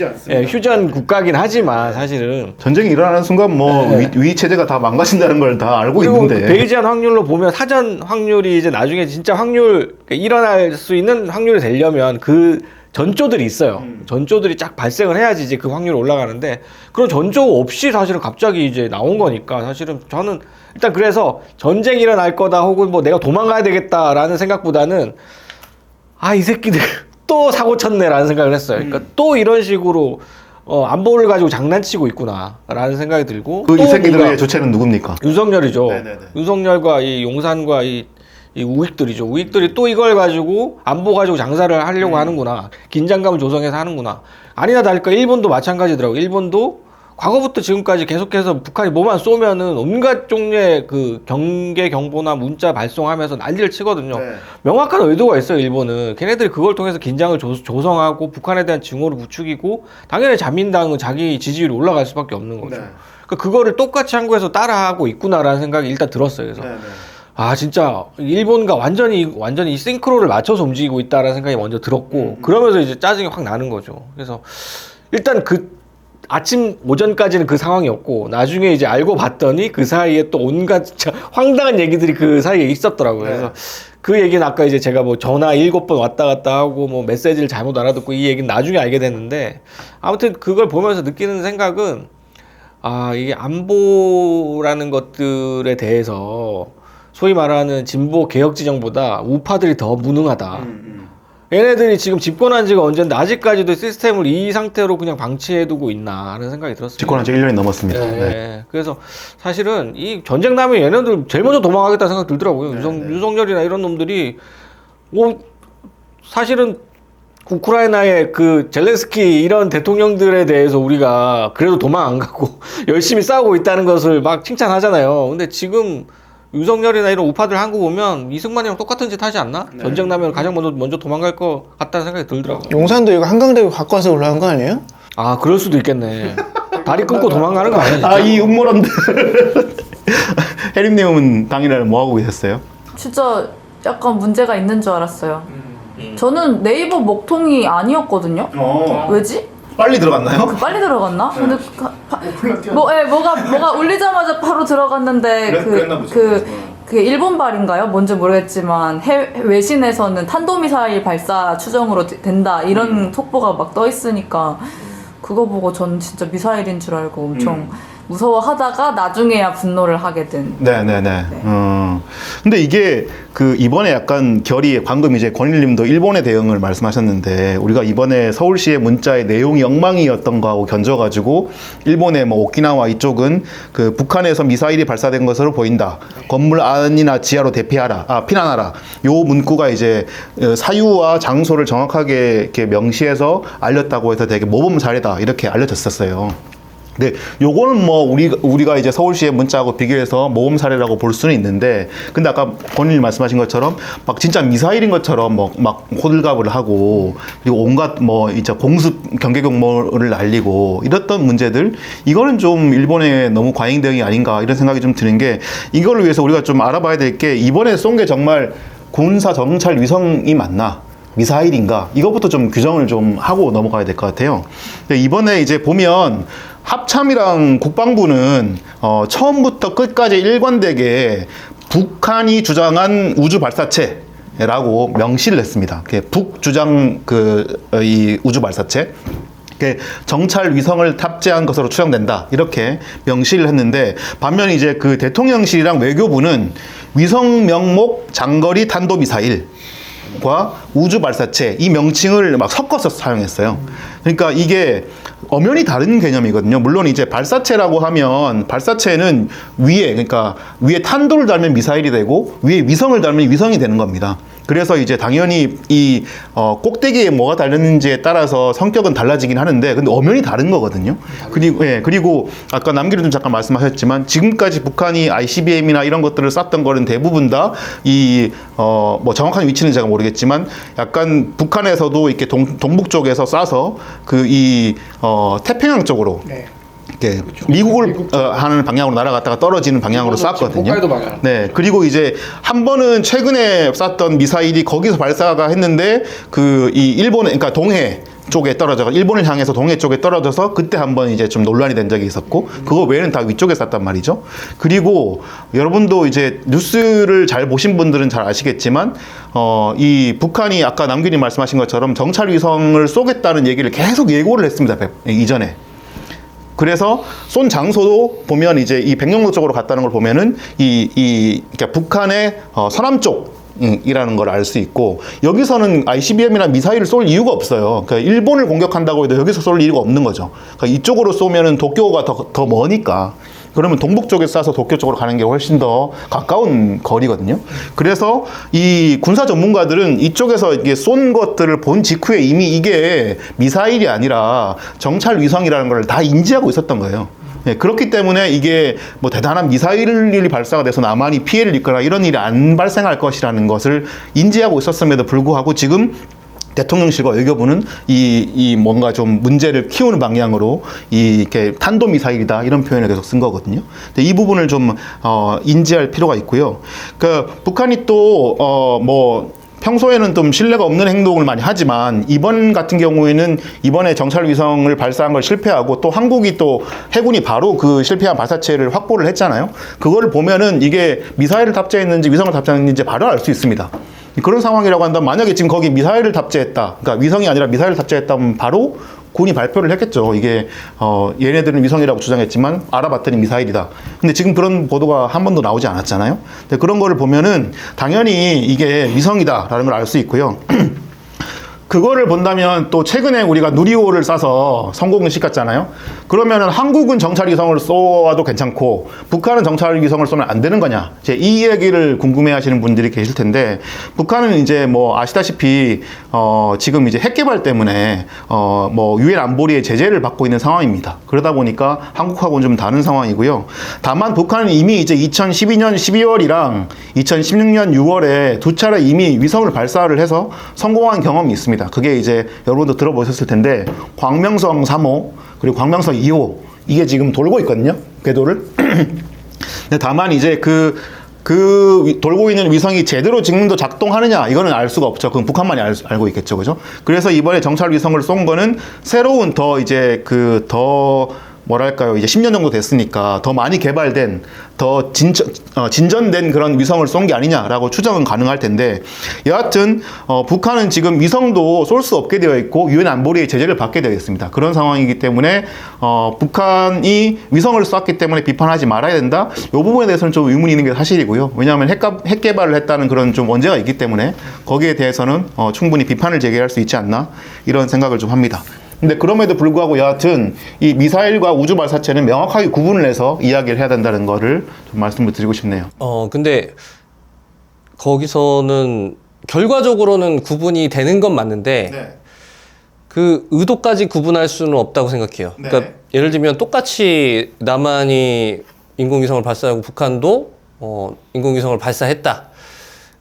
휴전 국가긴 하지만 사실은 전쟁이 일어나는 순간 뭐 위 체제가 다 망가진다는 걸 다 알고 그리고 있는데. 그 베이지안 확률로 보면 사전 확률이 이제 나중에 진짜 확률 일어날 수 있는 확률이 되려면 그 전조들이 있어요. 전조들이 쫙 발생을 해야지 이제 그 확률이 올라가는데 그런 전조 없이 사실은 갑자기 이제 나온 거니까 사실은 저는 일단 그래서 전쟁이 일어날 거다 혹은 뭐 내가 도망가야 되겠다라는 생각보다는 아, 이 새끼들 또 사고 쳤네라는 생각을 했어요. 그러니까 또 이런 식으로 안보를 가지고 장난치고 있구나라는 생각이 들고 그 또 이 새끼들의 뭔가 주체는 누굽니까? 윤석열이죠. 네네네. 윤석열과 이 용산과 이 우익들이죠. 우익들이 또 이걸 가지고 안보 가지고 장사를 하려고 하는구나. 긴장감을 조성해서 하는구나. 아니나 다를까 일본도 마찬가지더라고요. 일본도 과거부터 지금까지 계속해서 북한이 뭐만 쏘면은 온갖 종류의 그 경계 경보나 문자 발송하면서 난리를 치거든요. 명확한 의도가 있어요, 일본은. 걔네들이 그걸 통해서 긴장을 조성하고 북한에 대한 증오를 부추기고 당연히 자민당은 자기 지지율이 올라갈 수밖에 없는 거죠. 그러니까 그거를 똑같이 한국에서 따라하고 있구나라는 생각이 일단 들었어요. 그래서 아, 진짜 일본과 완전히 이 싱크로를 맞춰서 움직이고 있다라는 생각이 먼저 들었고 그러면서 이제 짜증이 확 나는 거죠. 그래서 일단 그 아침 오전까지는 그 상황이었고 나중에 이제 알고 봤더니 그 사이에 또 온갖 진짜 황당한 얘기들이 그 사이에 있었더라고요. 그래서 그 얘기는 아까 이제 제가 뭐 전화 7번 왔다 갔다 하고 뭐 메시지를 잘못 알아듣고 이 얘기는 나중에 알게 됐는데 아무튼 그걸 보면서 느끼는 생각은 아, 이게 안보라는 것들에 대해서 소위 말하는 진보 개혁 진영보다 우파들이 더 무능하다. 얘네들이 지금 집권한 지가 언젠데 아직까지도 시스템을 이 상태로 그냥 방치해두고 있나 하는 생각이 들었어요. 집권한 지 1년이 넘었습니다. 네. 그래서 사실은 이 전쟁 나면 얘네들 제일 먼저 도망가겠다는 생각 들더라고요. 윤석열이나 이런 놈들이 뭐 사실은 우크라이나의 그 젤렌스키 이런 대통령들에 대해서 우리가 그래도 도망 안 가고 열심히 싸우고 있다는 것을 막 칭찬하잖아요. 근데 지금 윤석열이나 이런 우파들 한국 오면 이승만이랑 똑같은 짓 하지 않나? 전쟁 나면 가장 먼저 도망갈 것 같다는 생각이 들더라고요. 용산도 이거 한강대교 가까워서 올라간 거 아니에요? 아, 그럴 수도 있겠네. 다리 끊고 도망가는 거 아니야? 아, 이 음모론들. 혜림님은 당일날 뭐 하고 계셨어요? 진짜 약간 문제가 있는 줄 알았어요. 저는 네이버 먹통이 아니었거든요. 왜지? 빨리 들어갔나요? 빨리 들어갔나? 근데 뭐가 울리자마자 바로 들어갔는데 그랬나 보죠. 그 일본발인가요? 뭔지 모르겠지만 외신에서는 탄도미사일 발사 추정으로 된다 이런 속보가 막 떠 있으니까 그거 보고 전 진짜 미사일인 줄 알고 엄청 무서워하다가 나중에야 분노를 하게 된. 네네네. 근데 이게 그 이번에 약간 결이 방금 이제 권일님도 일본의 대응을 말씀하셨는데 우리가 이번에 서울시의 문자의 내용이 엉망이었던 거하고 견져가지고 일본의 뭐 오키나와 이쪽은 그 북한에서 미사일이 발사된 것으로 보인다. 건물 안이나 지하로 피난하라. 요 문구가 이제 사유와 장소를 정확하게 이렇게 명시해서 알렸다고 해서 되게 모범 사례다 이렇게 알려졌었어요. 네, 요거는 뭐 우리가 이제 서울시의 문자하고 비교해서 모범 사례라고 볼 수는 있는데, 근데 아까 권일님 말씀하신 것처럼 막 진짜 미사일인 것처럼 막 호들갑을 하고 그리고 온갖 뭐 이제 공습 경계 경보를 날리고 이랬던 문제들, 이거는 좀 일본의 너무 과잉 대응이 아닌가 이런 생각이 좀 드는 게, 이걸 위해서 우리가 좀 알아봐야 될 게 이번에 쏜 게 정말 군사 정찰 위성이 맞나? 미사일인가? 이것부터 좀 규정을 좀 하고 넘어가야 될 것 같아요. 이번에 이제 보면 합참이랑 국방부는 처음부터 끝까지 일관되게 북한이 주장한 우주 발사체라고 명시를 했습니다. 북주장 이 우주 발사체. 정찰 위성을 탑재한 것으로 추정된다 이렇게 명시를 했는데, 반면 이제 그 대통령실이랑 외교부는 위성 명목 장거리 탄도미사일 과 우주 발사체 이 명칭을 막 섞어서 사용했어요. 그러니까 이게 엄연히 다른 개념이거든요. 물론 이제 발사체라고 하면 발사체는 그러니까 위에 탄도를 달면 미사일이 되고 위에 위성을 달면 위성이 되는 겁니다. 그래서 이제 당연히 이 꼭대기에 뭐가 달렸는지에 따라서 성격은 달라지긴 하는데, 근데 엄연히 다른 거거든요. 그리고 아까 남기르도 잠깐 말씀하셨지만 지금까지 북한이 ICBM이나 이런 것들을 쐈던 거는 대부분 다 뭐 정확한 위치는 제가 모르겠지만 약간 북한에서도 이렇게 동북 쪽에서 쏴서 태평양 쪽으로 이렇게 미국을 하는 방향으로 날아갔다가 떨어지는 방향으로 쐈거든요. 홋카이도 방향. 네, 그리고 이제 한 번은 최근에 쐈던 미사일이 거기서 발사가 했는데 그 이 일본, 그러니까 동해 쪽에 떨어져, 일본을 향해서 동해 쪽에 떨어져서 그때 한번 이제 좀 논란이 된 적이 있었고, 그거 외에는 다 위쪽에 쐈단 말이죠. 그리고 여러분도 이제 뉴스를 잘 보신 분들은 잘 아시겠지만, 이 북한이 아까 남균이 말씀하신 것처럼 정찰 위성을 쏘겠다는 얘기를 계속 예고를 했습니다. 이전에. 그래서 쏜 장소도 보면 이제 이 백령도 쪽으로 갔다는 걸 보면은 그러니까 북한의 서남쪽 이라는 걸 알 수 있고, 여기서는 ICBM이나 미사일을 쏠 이유가 없어요. 그러니까 일본을 공격한다고 해도 여기서 쏠 이유가 없는 거죠. 그러니까 이쪽으로 쏘면은 도쿄가 더 머니까, 그러면 동북 쪽에 쏴서 도쿄 쪽으로 가는 게 훨씬 더 가까운 거리거든요. 그래서 이 군사 전문가들은 이쪽에서 이게 쏜 것들을 본 직후에 이미 이게 미사일이 아니라 정찰 위성이라는 걸 다 인지하고 있었던 거예요. 네, 그렇기 때문에 이게 뭐 대단한 미사일이 발사가 돼서 남한이 피해를 입거나 이런 일이 안 발생할 것이라는 것을 인지하고 있었음에도 불구하고 지금 대통령실과 외교부는 이 뭔가 좀 문제를 키우는 방향으로 이렇게 탄도미사일이다 이런 표현을 계속 쓴 거거든요. 근데 이 부분을 좀 인지할 필요가 있고요. 그 북한이 또 평소에는 좀 신뢰가 없는 행동을 많이 하지만 이번 같은 경우에는 이번에 정찰 위성을 발사한 걸 실패하고, 또 한국이 또 해군이 바로 그 실패한 발사체를 확보를 했잖아요. 그거를 보면은 이게 미사일을 탑재했는지 위성을 탑재했는지 바로 알 수 있습니다. 그런 상황이라고 한다면, 만약에 지금 거기 미사일을 탑재했다, 그러니까 위성이 아니라 미사일을 탑재했다면 바로 군이 발표를 했겠죠. 이게 얘네들은 위성이라고 주장했지만 알아봤더니 미사일이다. 근데 지금 그런 보도가 한 번도 나오지 않았잖아요. 근데 그런 거를 보면은 당연히 이게 위성이다라는 걸 알 수 있고요. 그거를 본다면 또 최근에 우리가 누리호를 쏴서 성공을 시켰잖아요. 그러면은 한국은 정찰 위성을 쏘아도 괜찮고 북한은 정찰 위성을 쏘면 안 되는 거냐? 이제 이 얘기를 궁금해하시는 분들이 계실 텐데, 북한은 이제 뭐 아시다시피 지금 이제 핵 개발 때문에 유엔 안보리의 제재를 받고 있는 상황입니다. 그러다 보니까 한국하고는 좀 다른 상황이고요. 다만 북한은 이미 이제 2012년 12월이랑 2016년 6월에 두 차례 이미 위성을 발사를 해서 성공한 경험이 있습니다. 그게 이제 여러분도 들어보셨을 텐데, 광명성 3호 그리고 광명성 2호 이게 지금 돌고 있거든요, 궤도를. 근데 다만 이제 그 돌고 있는 위성이 제대로 지금도 작동하느냐 이거는 알 수가 없죠. 그건 북한만이 알고 있겠죠, 그죠? 그래서 이번에 정찰 위성을 쏜 거는 새로운 뭐랄까요, 이제 10년 정도 됐으니까 더 많이 개발된, 더 진전된 그런 위성을 쏜 게 아니냐라고 추정은 가능할 텐데, 여하튼 북한은 지금 위성도 쏠 수 없게 되어 있고 유엔 안보리의 제재를 받게 되어 있습니다. 그런 상황이기 때문에 북한이 위성을 쐈기 때문에 비판하지 말아야 된다. 이 부분에 대해서는 좀 의문이 있는 게 사실이고요. 왜냐하면 핵 개발을 했다는 그런 좀 원죄가 있기 때문에 거기에 대해서는 충분히 비판을 제기할 수 있지 않나, 이런 생각을 좀 합니다. 근데 그럼에도 불구하고 여하튼 이 미사일과 우주 발사체는 명확하게 구분을 해서 이야기를 해야 된다는 거를 좀 말씀을 드리고 싶네요. 근데 거기서는 결과적으로는 구분이 되는 건 맞는데, 네. 그 의도까지 구분할 수는 없다고 생각해요. 네. 그러니까 예를 들면 똑같이 남한이 인공위성을 발사하고 북한도 인공위성을 발사했다.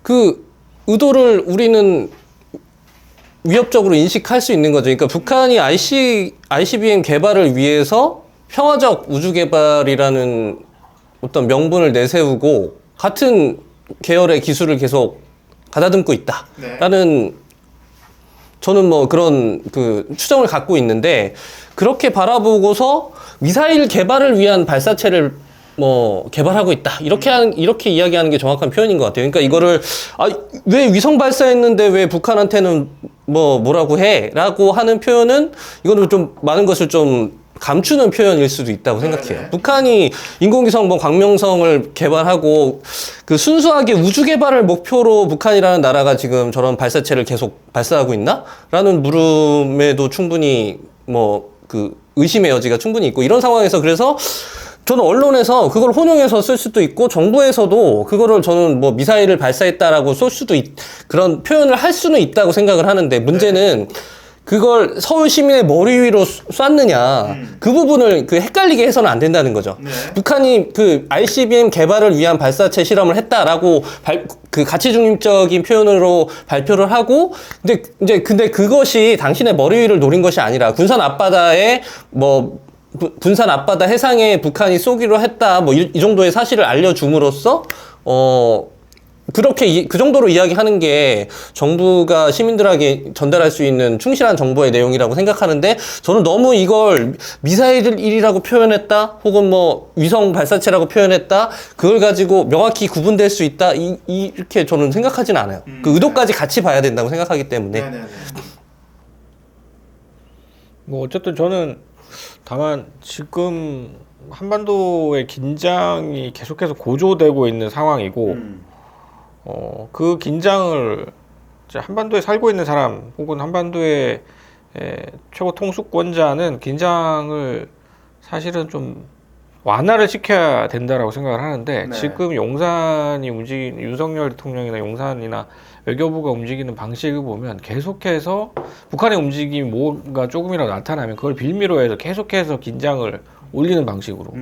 그 의도를 우리는 위협적으로 인식할 수 있는 거죠. 그러니까 북한이 ICBM 개발을 위해서 평화적 우주 개발이라는 어떤 명분을 내세우고 같은 계열의 기술을 계속 가다듬고 있다라는, 저는 뭐 그런 그 추정을 갖고 있는데, 그렇게 바라보고서 미사일 개발을 위한 발사체를 개발하고 있다, 이렇게 이야기하는 게 정확한 표현인 것 같아요. 그러니까 이거를 왜 위성 발사했는데 왜 북한한테는 뭐라고 해? 라고 하는 표현은, 이거는 좀 많은 것을 좀 감추는 표현일 수도 있다고 생각해요. 북한이 인공위성 광명성을 개발하고 그 순수하게 우주 개발을 목표로 북한이라는 나라가 지금 저런 발사체를 계속 발사하고 있나? 라는 물음에도 충분히 그 의심의 여지가 충분히 있고, 이런 상황에서 그래서 저는 언론에서 그걸 혼용해서 쓸 수도 있고, 정부에서도 그거를 저는 미사일을 발사했다라고 쏠 수도 그런 표현을 할 수는 있다고 생각을 하는데, 문제는 그걸 서울 시민의 머리 위로 쐈느냐, 그 부분을 헷갈리게 해서는 안 된다는 거죠. 북한이 그 ICBM 개발을 위한 발사체 실험을 했다라고 그 가치 중립적인 표현으로 발표를 하고, 근데 그것이 당신의 머리 위를 노린 것이 아니라 군산 앞바다에 군산 앞바다 해상에 북한이 쏘기로 했다. 뭐 이 정도의 사실을 알려줌으로써 그렇게 그 정도로 이야기하는 게 정부가 시민들에게 전달할 수 있는 충실한 정보의 내용이라고 생각하는데 저는 너무 이걸 미사일이라고 표현했다 혹은 뭐 위성 발사체라고 표현했다 그걸 가지고 명확히 구분될 수 있다 이렇게 저는 생각하진 않아요. 그 의도까지 같이 봐야 된다고 생각하기 때문에 뭐 어쨌든 저는 다만 지금 한반도의 긴장이 계속해서 고조되고 있는 상황이고 그 긴장을 이제 한반도에 살고 있는 사람 혹은 한반도의 최고 통수권자는 긴장을 사실은 좀 완화를 시켜야 된다라고 생각을 하는데 지금 용산이 움직이는 윤석열 대통령이나 용산이나 외교부가 움직이는 방식을 보면 계속해서 북한의 움직임이 뭔가 조금이라도 나타나면 그걸 빌미로 해서 계속해서 긴장을 올리는 방식으로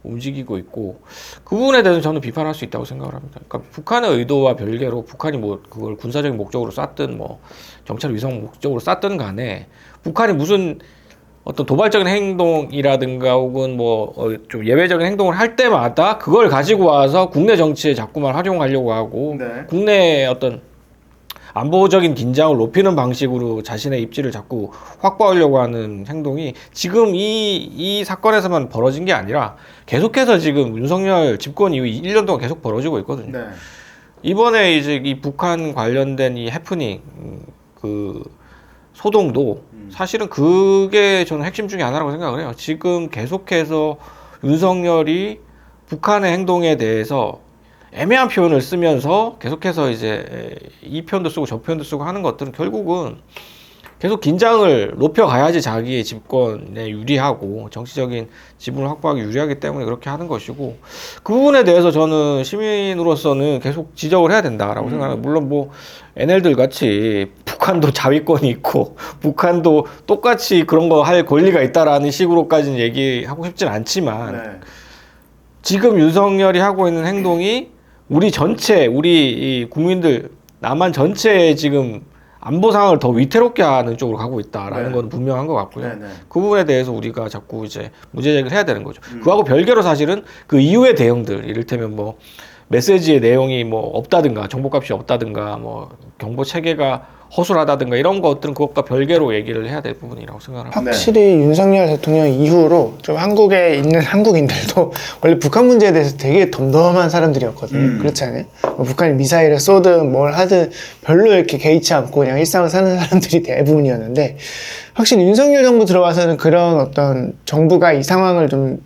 움직이고 있고 그 부분에 대해서 저는 비판할 수 있다고 생각을 합니다. 그러니까 북한의 의도와 별개로 북한이 뭐 그걸 군사적인 목적으로 쐈든 뭐 정찰 위성 목적으로 쐈든 간에 북한이 무슨 어떤 도발적인 행동이라든가 혹은 뭐 좀 예외적인 행동을 할 때마다 그걸 가지고 와서 국내 정치에 자꾸만 활용하려고 하고 국내 어떤 안보적인 긴장을 높이는 방식으로 자신의 입지를 자꾸 확보하려고 하는 행동이 지금 이 사건에서만 벌어진 게 아니라 계속해서 지금 윤석열 집권 이후 1년 동안 계속 벌어지고 있거든요. 이번에 이제 이 북한 관련된 이 해프닝 그 소동도 사실은 그게 저는 핵심 중에 하나라고 생각을 해요. 지금 계속해서 윤석열이 북한의 행동에 대해서 애매한 표현을 쓰면서 계속해서 이제 이 표현도 쓰고 저 표현도 쓰고 하는 것들은 결국은 계속 긴장을 높여가야지 자기의 집권에 유리하고 정치적인 지분을 확보하기 유리하기 때문에 그렇게 하는 것이고 그 부분에 대해서 저는 시민으로서는 계속 지적을 해야 된다라고 생각해요. 물론 뭐 NL들 같이 북한도 자위권이 있고 북한도 똑같이 그런 거 할 권리가 있다라는 식으로까지는 얘기하고 싶진 않지만 지금 윤석열이 하고 있는 행동이 우리 전체, 우리 이 국민들, 남한 전체에 지금 안보 상황을 더 위태롭게 하는 쪽으로 가고 있다라는 건 분명한 것 같고요. 그 부분에 대해서 우리가 자꾸 이제 문제 제기를 해야 되는 거죠. 그하고 별개로 사실은 그 이후의 대응들, 이를테면 뭐 메시지의 내용이 뭐 없다든가, 정보값이 없다든가, 뭐 경보 체계가 허술하다든가 이런 것들은 그것과 별개로 얘기를 해야 될 부분이라고 생각합니다. 확실히 윤석열 대통령 이후로 좀 한국에 있는 한국인들도 원래 북한 문제에 대해서 되게 덤덤한 사람들이었거든요. 그렇지 않아요? 뭐 북한이 미사일을 쏘든 뭘 하든 별로 이렇게 개의치 않고 그냥 일상을 사는 사람들이 대부분이었는데 확실히 윤석열 정부 들어와서는 그런 어떤 정부가 이 상황을 좀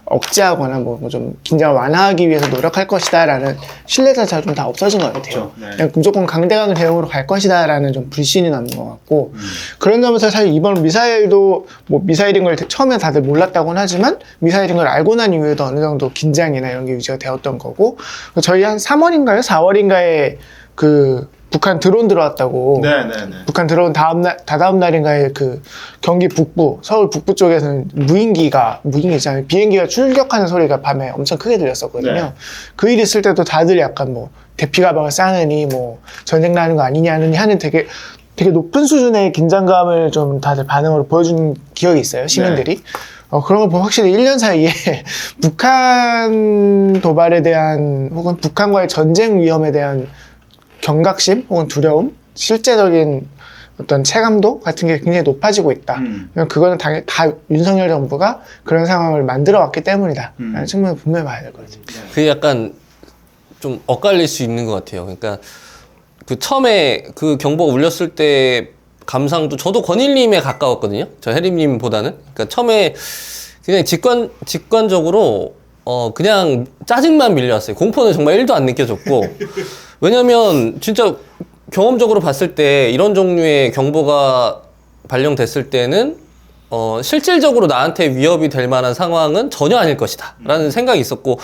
억제하거나 뭐 좀 긴장을 완화하기 위해서 노력할 것이다 라는 신뢰 자체가 좀 다 없어진 것 같아요. 그냥 무조건 강대강 대응으로 갈 것이다 라는 좀 불신이 남는 것 같고 그런 점에서 사실 이번 미사일도 뭐 미사일인 걸 처음에 다들 몰랐다고는 하지만 미사일인 걸 알고 난 이후에도 어느 정도 긴장이나 이런 게 유지가 되었던 거고 저희 한 3월인가요? 4월인가에 그 북한 드론 들어왔다고. 북한 들어온 다다음 날인가에 그 경기 북부, 서울 북부 쪽에서는 무인기잖아요. 비행기가 출격하는 소리가 밤에 엄청 크게 들렸었거든요. 그 일 있을 때도 다들 약간 뭐 대피 가방을 싸느니 뭐 전쟁 나는 거 아니냐느니 하는 되게 높은 수준의 긴장감을 좀 다들 반응으로 보여준 기억이 있어요. 시민들이. 그런 걸 보면 확실히 1년 사이에 북한 도발에 대한 혹은 북한과의 전쟁 위험에 대한 경각심 혹은 두려움, 실제적인 어떤 체감도 같은 게 굉장히 높아지고 있다. 그거는 당연히 다 윤석열 정부가 그런 상황을 만들어 왔기 때문이다. 라는 측면을 분명히 봐야 될 것 같아요. 그게 약간 좀 엇갈릴 수 있는 것 같아요. 그러니까 그 처음에 그 경보가 울렸을 때 감상도 저도 권일님에 가까웠거든요. 저 혜림님보다는. 그러니까 처음에 그냥 직관적으로 그냥 짜증만 밀려왔어요. 공포는 정말 1도 안 느껴졌고. 왜냐면 진짜 경험적으로 봤을 때 이런 종류의 경보가 발령됐을 때는 실질적으로 나한테 위협이 될 만한 상황은 전혀 아닐 것이다 라는 생각이 있었고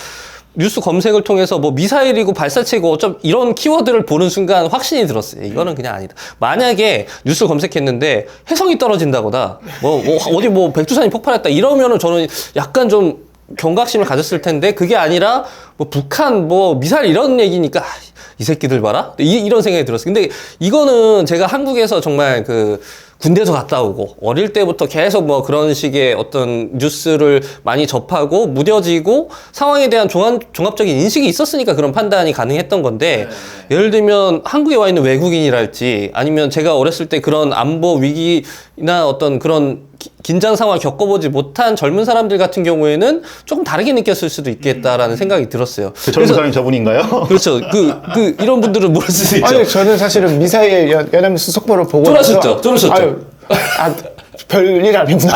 뉴스 검색을 통해서 뭐 미사일이고 발사체고 어쩜 이런 키워드를 보는 순간 확신이 들었어요. 이거는 그냥 아니다. 만약에 뉴스 검색했는데 해성이 떨어진다거나 뭐 어디 뭐 백두산이 폭발했다 이러면은 저는 약간 좀 경각심을 가졌을 텐데 그게 아니라 뭐 북한 뭐 미사일 이런 얘기니까 이 새끼들 봐라 이런 생각이 들었어요. 근데 이거는 제가 한국에서 정말 그 군대에서 갔다 오고 어릴 때부터 계속 뭐 그런 식의 어떤 뉴스를 많이 접하고 무뎌지고 상황에 대한 종합적인 인식이 있었으니까 그런 판단이 가능했던 건데 예를 들면 한국에 와 있는 외국인이랄지 아니면 제가 어렸을 때 그런 안보 위기나 어떤 그런 긴장 상황을 겪어보지 못한 젊은 사람들 같은 경우에는 조금 다르게 느꼈을 수도 있겠다라는 생각이 들었어요. 그 젊은 사람이 저분인가요? 그렇죠. 이런 분들은 모를 수도 있죠. 아니 저는 사실은 미사일 연합뉴스 속보를 보고 쫄았었죠. 쫄았었죠. 아유, 별일 아니구나.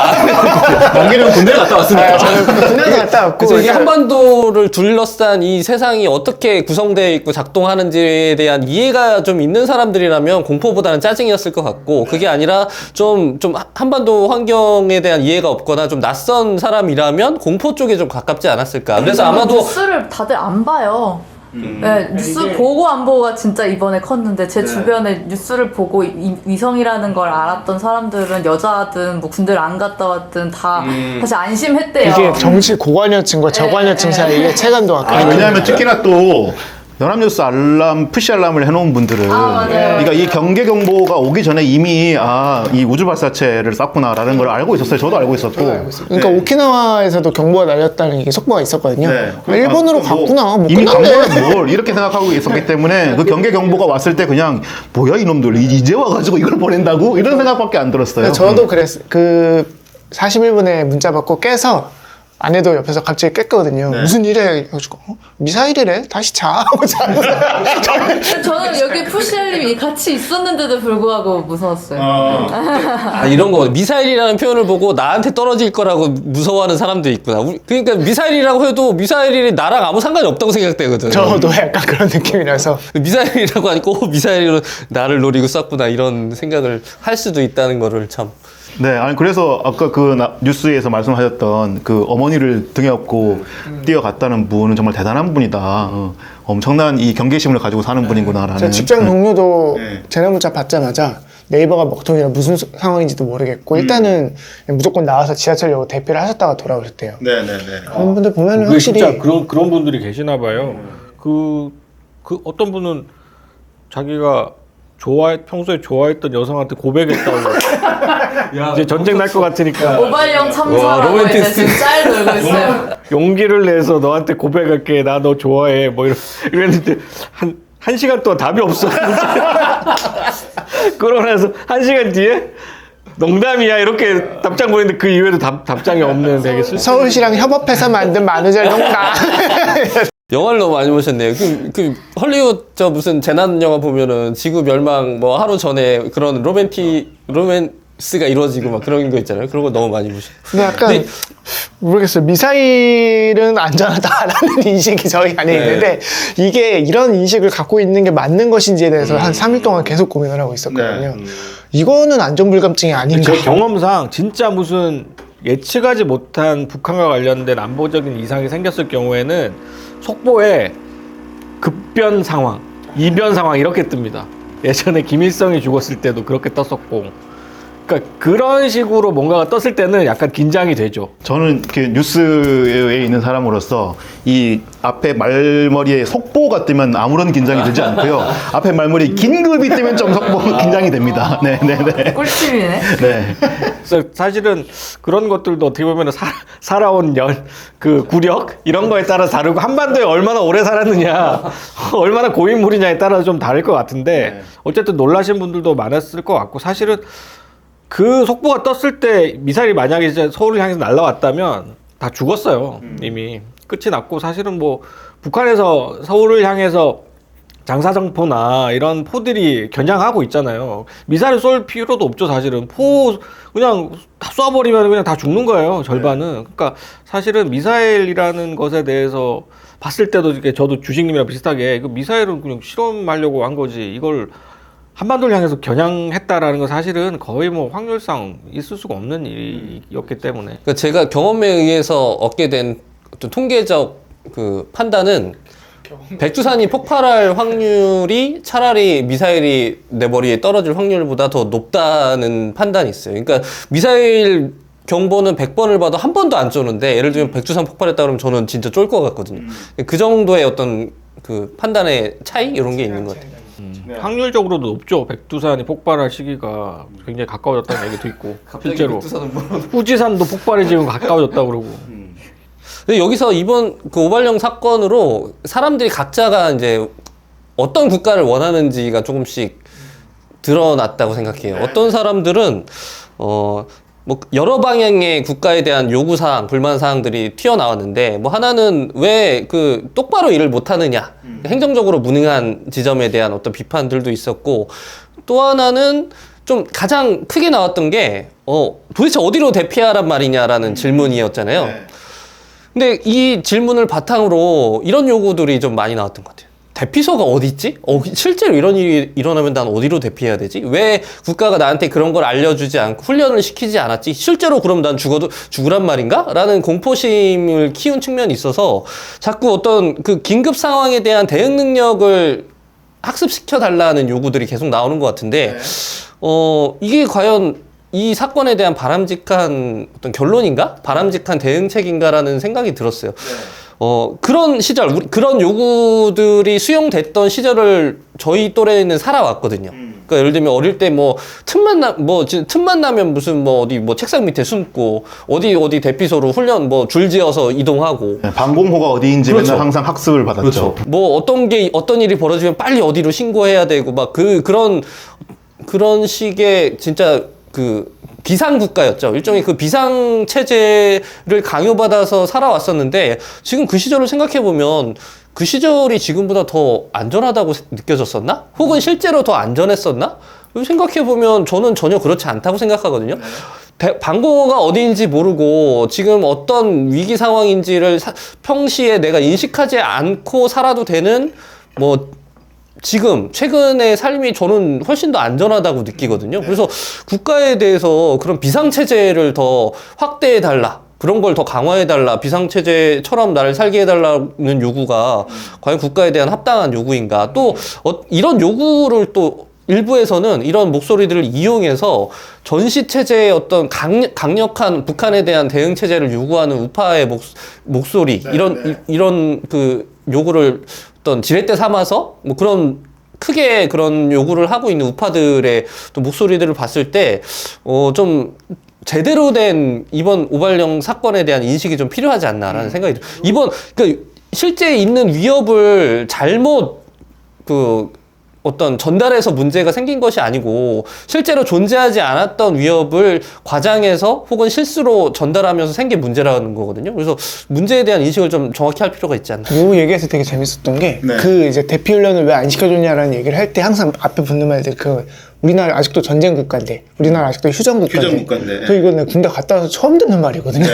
만기는 군대 갔다 왔으니까. 저는 군대 갔다 왔고 그래서 이게 한반도를 둘러싼 이 세상이 어떻게 구성되어 있고 작동하는지에 대한 이해가 좀 있는 사람들이라면 공포보다는 짜증이었을 것 같고 그게 아니라 좀 한반도 환경에 대한 이해가 없거나 좀 낯선 사람이라면 공포 쪽에 좀 가깝지 않았을까. 그래서 아마도 뉴스를 다들 안 봐요. 네, 뉴스 보고 안 보고가 진짜 이번에 컸는데 제 주변에 뉴스를 보고 위성이라는 걸 알았던 사람들은 여자든 뭐 군대를 안 갔다 왔든 다 사실 안심했대요. 이게 정치 고관여층과 저관여층 사이에 체감도가 아니, 왜냐하면 특히나 또 연합뉴스 알람, 푸시 알람을 해놓은 분들은 맞아요. 그러니까 이 경계 경보가 오기 전에 이미 이 우주 발사체를 쐈구나라는 걸 알고 있었어요. 저도 알고 있었고. 그러니까 오키나와에서도 경보가 날렸다는 게 속보가 있었거든요. 네. 일본으로 갔구나. 뭐 이미 간 끝났네. 거는 뭘 이렇게 생각하고 있었기 때문에 그 경계 경보가 왔을 때 그냥 뭐야 이놈들 이제 와가지고 이걸 보낸다고 이런 생각밖에 안 들었어요. 저도 그랬어요. 그 41분에 문자 받고 깨서 아내도 옆에서 갑자기 깼거든요. 무슨 일이야? 해가지고 미사일이래? 다시 자. 하고 잤어요. 저는 여기 푸시엘님이 같이 있었는데도 불구하고 무서웠어요. 이런 거 미사일이라는 표현을 보고 나한테 떨어질 거라고 무서워하는 사람도 있구나. 그러니까 미사일이라고 해도 미사일이 나랑 아무 상관이 없다고 생각되거든. 저도 약간 그런 느낌이라서. 미사일이라고 하니까 미사일로 나를 노리고 쐈구나 이런 생각을 할 수도 있다는 거를 참. 네, 아니 그래서 아까 그 뉴스에서 말씀하셨던 그 어머니를 등에 업고 뛰어갔다는 분은 정말 대단한 분이다. 엄청난 이 경계심을 가지고 사는 분이구나라는. 제 직장 동료도 전화 문자 받자마자 네이버가 먹통이라 무슨 상황인지도 모르겠고 일단은 무조건 나와서 지하철역 대피를 하셨다가 돌아오셨대요. 네네네. 그런 분들 보면 그게 확실히 진짜 그런 분들이 계시나 봐요. 그 어떤 분은 자기가 평소에 좋아했던 여성한테 고백했다고. 이제 전쟁 날 것 같으니까 모발형 참사라고 이제 지금 짤 돌고 있어요. 용기를 내서 너한테 고백할게. 나 너 좋아해. 뭐 이랬는데 한 시간 동안 답이 없어. 그러고 나서 한 시간 뒤에 농담이야 이렇게 답장 보냈는데 그 이후에도 답장이 없는 되게 서울시랑 협업해서 만든 만우절 농담. 영화를 너무 많이 보셨네요. 헐리우드 무슨 재난 영화 보면은 지구 멸망 뭐 하루 전에 그런 로맨스가 이루어지고 막 그런 거 있잖아요. 그런 거 너무 많이 보셨어요. 근데 약간 모르겠어요. 미사일은 안전하다라는 인식이 저희 안에 있는데 이게 이런 인식을 갖고 있는 게 맞는 것인지에 대해서 한 3일 동안 계속 고민을 하고 있었거든요. 이거는 안전불감증이 아닌가. 제 경험상 진짜 무슨 예측하지 못한 북한과 관련된 안보적인 이상이 생겼을 경우에는 속보에 급변 상황, 이변 상황 이렇게 뜹니다. 예전에 김일성이 죽었을 때도 그렇게 떴었고, 그러니까 그런 식으로 뭔가가 떴을 때는 약간 긴장이 되죠. 저는 이렇게 뉴스에 있는 사람으로서 이 앞에 말머리에 속보가 뜨면 아무런 긴장이 되지 않고요. 앞에 말머리 긴급이 뜨면 좀 긴장이 됩니다. 네네네. 꿀팁이네. 네. 그래서 사실은 그런 것들도 어떻게 보면 살아온 구력 이런 거에 따라 다르고 한반도에 얼마나 오래 살았느냐, 얼마나 고인물이냐에 따라 좀 다를 것 같은데 어쨌든 놀라신 분들도 많았을 것 같고 사실은. 그 속보가 떴을 때 미사일이 만약에 이제 서울을 향해서 날아왔다면 다 죽었어요. 이미 끝이 났고 사실은 뭐 북한에서 서울을 향해서 장사정포나 이런 포들이 겨냥하고 있잖아요. 미사일 쏠 필요도 없죠. 사실은 그냥 다 쏴버리면 그냥 다 죽는 거예요. 절반은. 그러니까 사실은 미사일이라는 것에 대해서 봤을 때도 이렇게 저도 주식님이랑 비슷하게 그 미사일은 그냥 실험하려고 한 거지 이걸 한반도를 향해서 겨냥했다라는 건 사실은 거의 뭐 확률상 있을 수가 없는 일이었기 때문에. 그러니까 제가 경험에 의해서 얻게 된 어떤 통계적 그 판단은 백두산이 폭발할 확률이 차라리 미사일이 내 머리에 떨어질 확률보다 더 높다는 판단이 있어요. 그러니까 미사일 경보는 100번을 봐도 한 번도 안 쏘는데 예를 들면 백두산 폭발했다 그러면 저는 진짜 쫄 것 같거든요. 그 정도의 어떤 그 판단의 차이 이런 게 있는 것 같아요. 확률적으로도 높죠. 백두산이 폭발할 시기가 굉장히 가까워졌다는 얘기도 있고 실제로 후지산도 폭발이 지금 가까워졌다고 그러고. 근데 여기서 이번 그 오발령 사건으로 사람들이 각자가 이제 어떤 국가를 원하는지가 조금씩 드러났다고 생각해요. 어떤 사람들은 뭐 여러 방향의 국가에 대한 요구사항, 불만사항들이 튀어나왔는데 뭐 하나는 왜 그 똑바로 일을 못하느냐, 행정적으로 무능한 지점에 대한 어떤 비판들도 있었고, 또 하나는 좀 가장 크게 나왔던 게 도대체 어디로 대피하란 말이냐라는 질문이었잖아요. 근데 이 질문을 바탕으로 이런 요구들이 좀 많이 나왔던 것 같아요. 대피소가 어디 있지? 실제로 이런 일이 일어나면 난 어디로 대피해야 되지? 왜 국가가 나한테 그런 걸 알려주지 않고 훈련을 시키지 않았지? 실제로 그럼 난 죽으란 말인가? 라는 공포심을 키운 측면이 있어서 자꾸 어떤 그 긴급 상황에 대한 대응 능력을 학습시켜 달라는 요구들이 계속 나오는 것 같은데, 이게 과연 이 사건에 대한 바람직한 어떤 결론인가? 바람직한 대응책인가라는 생각이 들었어요. 그런 시절, 그런 요구들이 수용됐던 시절을 저희 또래는 살아왔거든요. 그러니까 예를 들면 어릴 때 뭐 틈만 나면 무슨 뭐 어디 뭐 책상 밑에 숨고 어디 대피소로 훈련 뭐 줄지어서 이동하고. 방공호가 어디인지 그렇죠. 맨날 항상 학습을 받았죠. 그렇죠. 뭐 어떤 일이 벌어지면 빨리 어디로 신고해야 되고 막 그런 식의 진짜 그 비상국가였죠. 일종의 그 비상체제를 강요받아서 살아왔었는데, 지금 그 시절을 생각해보면 그 시절이 지금보다 더 안전하다고 느껴졌었나? 혹은 실제로 더 안전했었나? 생각해보면 저는 전혀 그렇지 않다고 생각하거든요. 방공호가 어디인지 모르고 지금 어떤 위기 상황인지를 평시에 내가 인식하지 않고 살아도 되는 뭐 지금 최근의 삶이 저는 훨씬 더 안전하다고 느끼거든요. 그래서 국가에 대해서 그런 비상체제를 더 확대해 달라, 그런 걸 더 강화해 달라, 비상체제처럼 나를 살게 해달라는 요구가 과연 국가에 대한 합당한 요구인가. 또 이런 요구를 또 일부에서는 이런 목소리들을 이용해서 전시체제의 어떤 강력한 북한에 대한 대응체제를 요구하는 우파의 목소리, 이런 그 요구를 어떤 지렛대 삼아서 뭐 그런 크게 그런 요구를 하고 있는 우파들의 또 목소리들을 봤을 때 좀 제대로 된 이번 오발령 사건에 대한 인식이 좀 필요하지 않나라는 생각이 들어요. 그 실제 있는 위협을 잘못 어떤 전달해서 문제가 생긴 것이 아니고 실제로 존재하지 않았던 위협을 과장해서 혹은 실수로 전달하면서 생긴 문제라는 거거든요. 그래서 문제에 대한 인식을 좀 정확히 할 필요가 있지 않나. 이 얘기에서 되게 재밌었던 게 그 이제 대피 훈련을 왜 안 시켜줬냐라는 얘기를 할 때 항상 앞에 붙는 말들 우리나라 아직도 전쟁 국가인데, 우리나라 아직도 휴전 국가인데. 저 이거는 군대 갔다 와서 처음 듣는 말이거든요.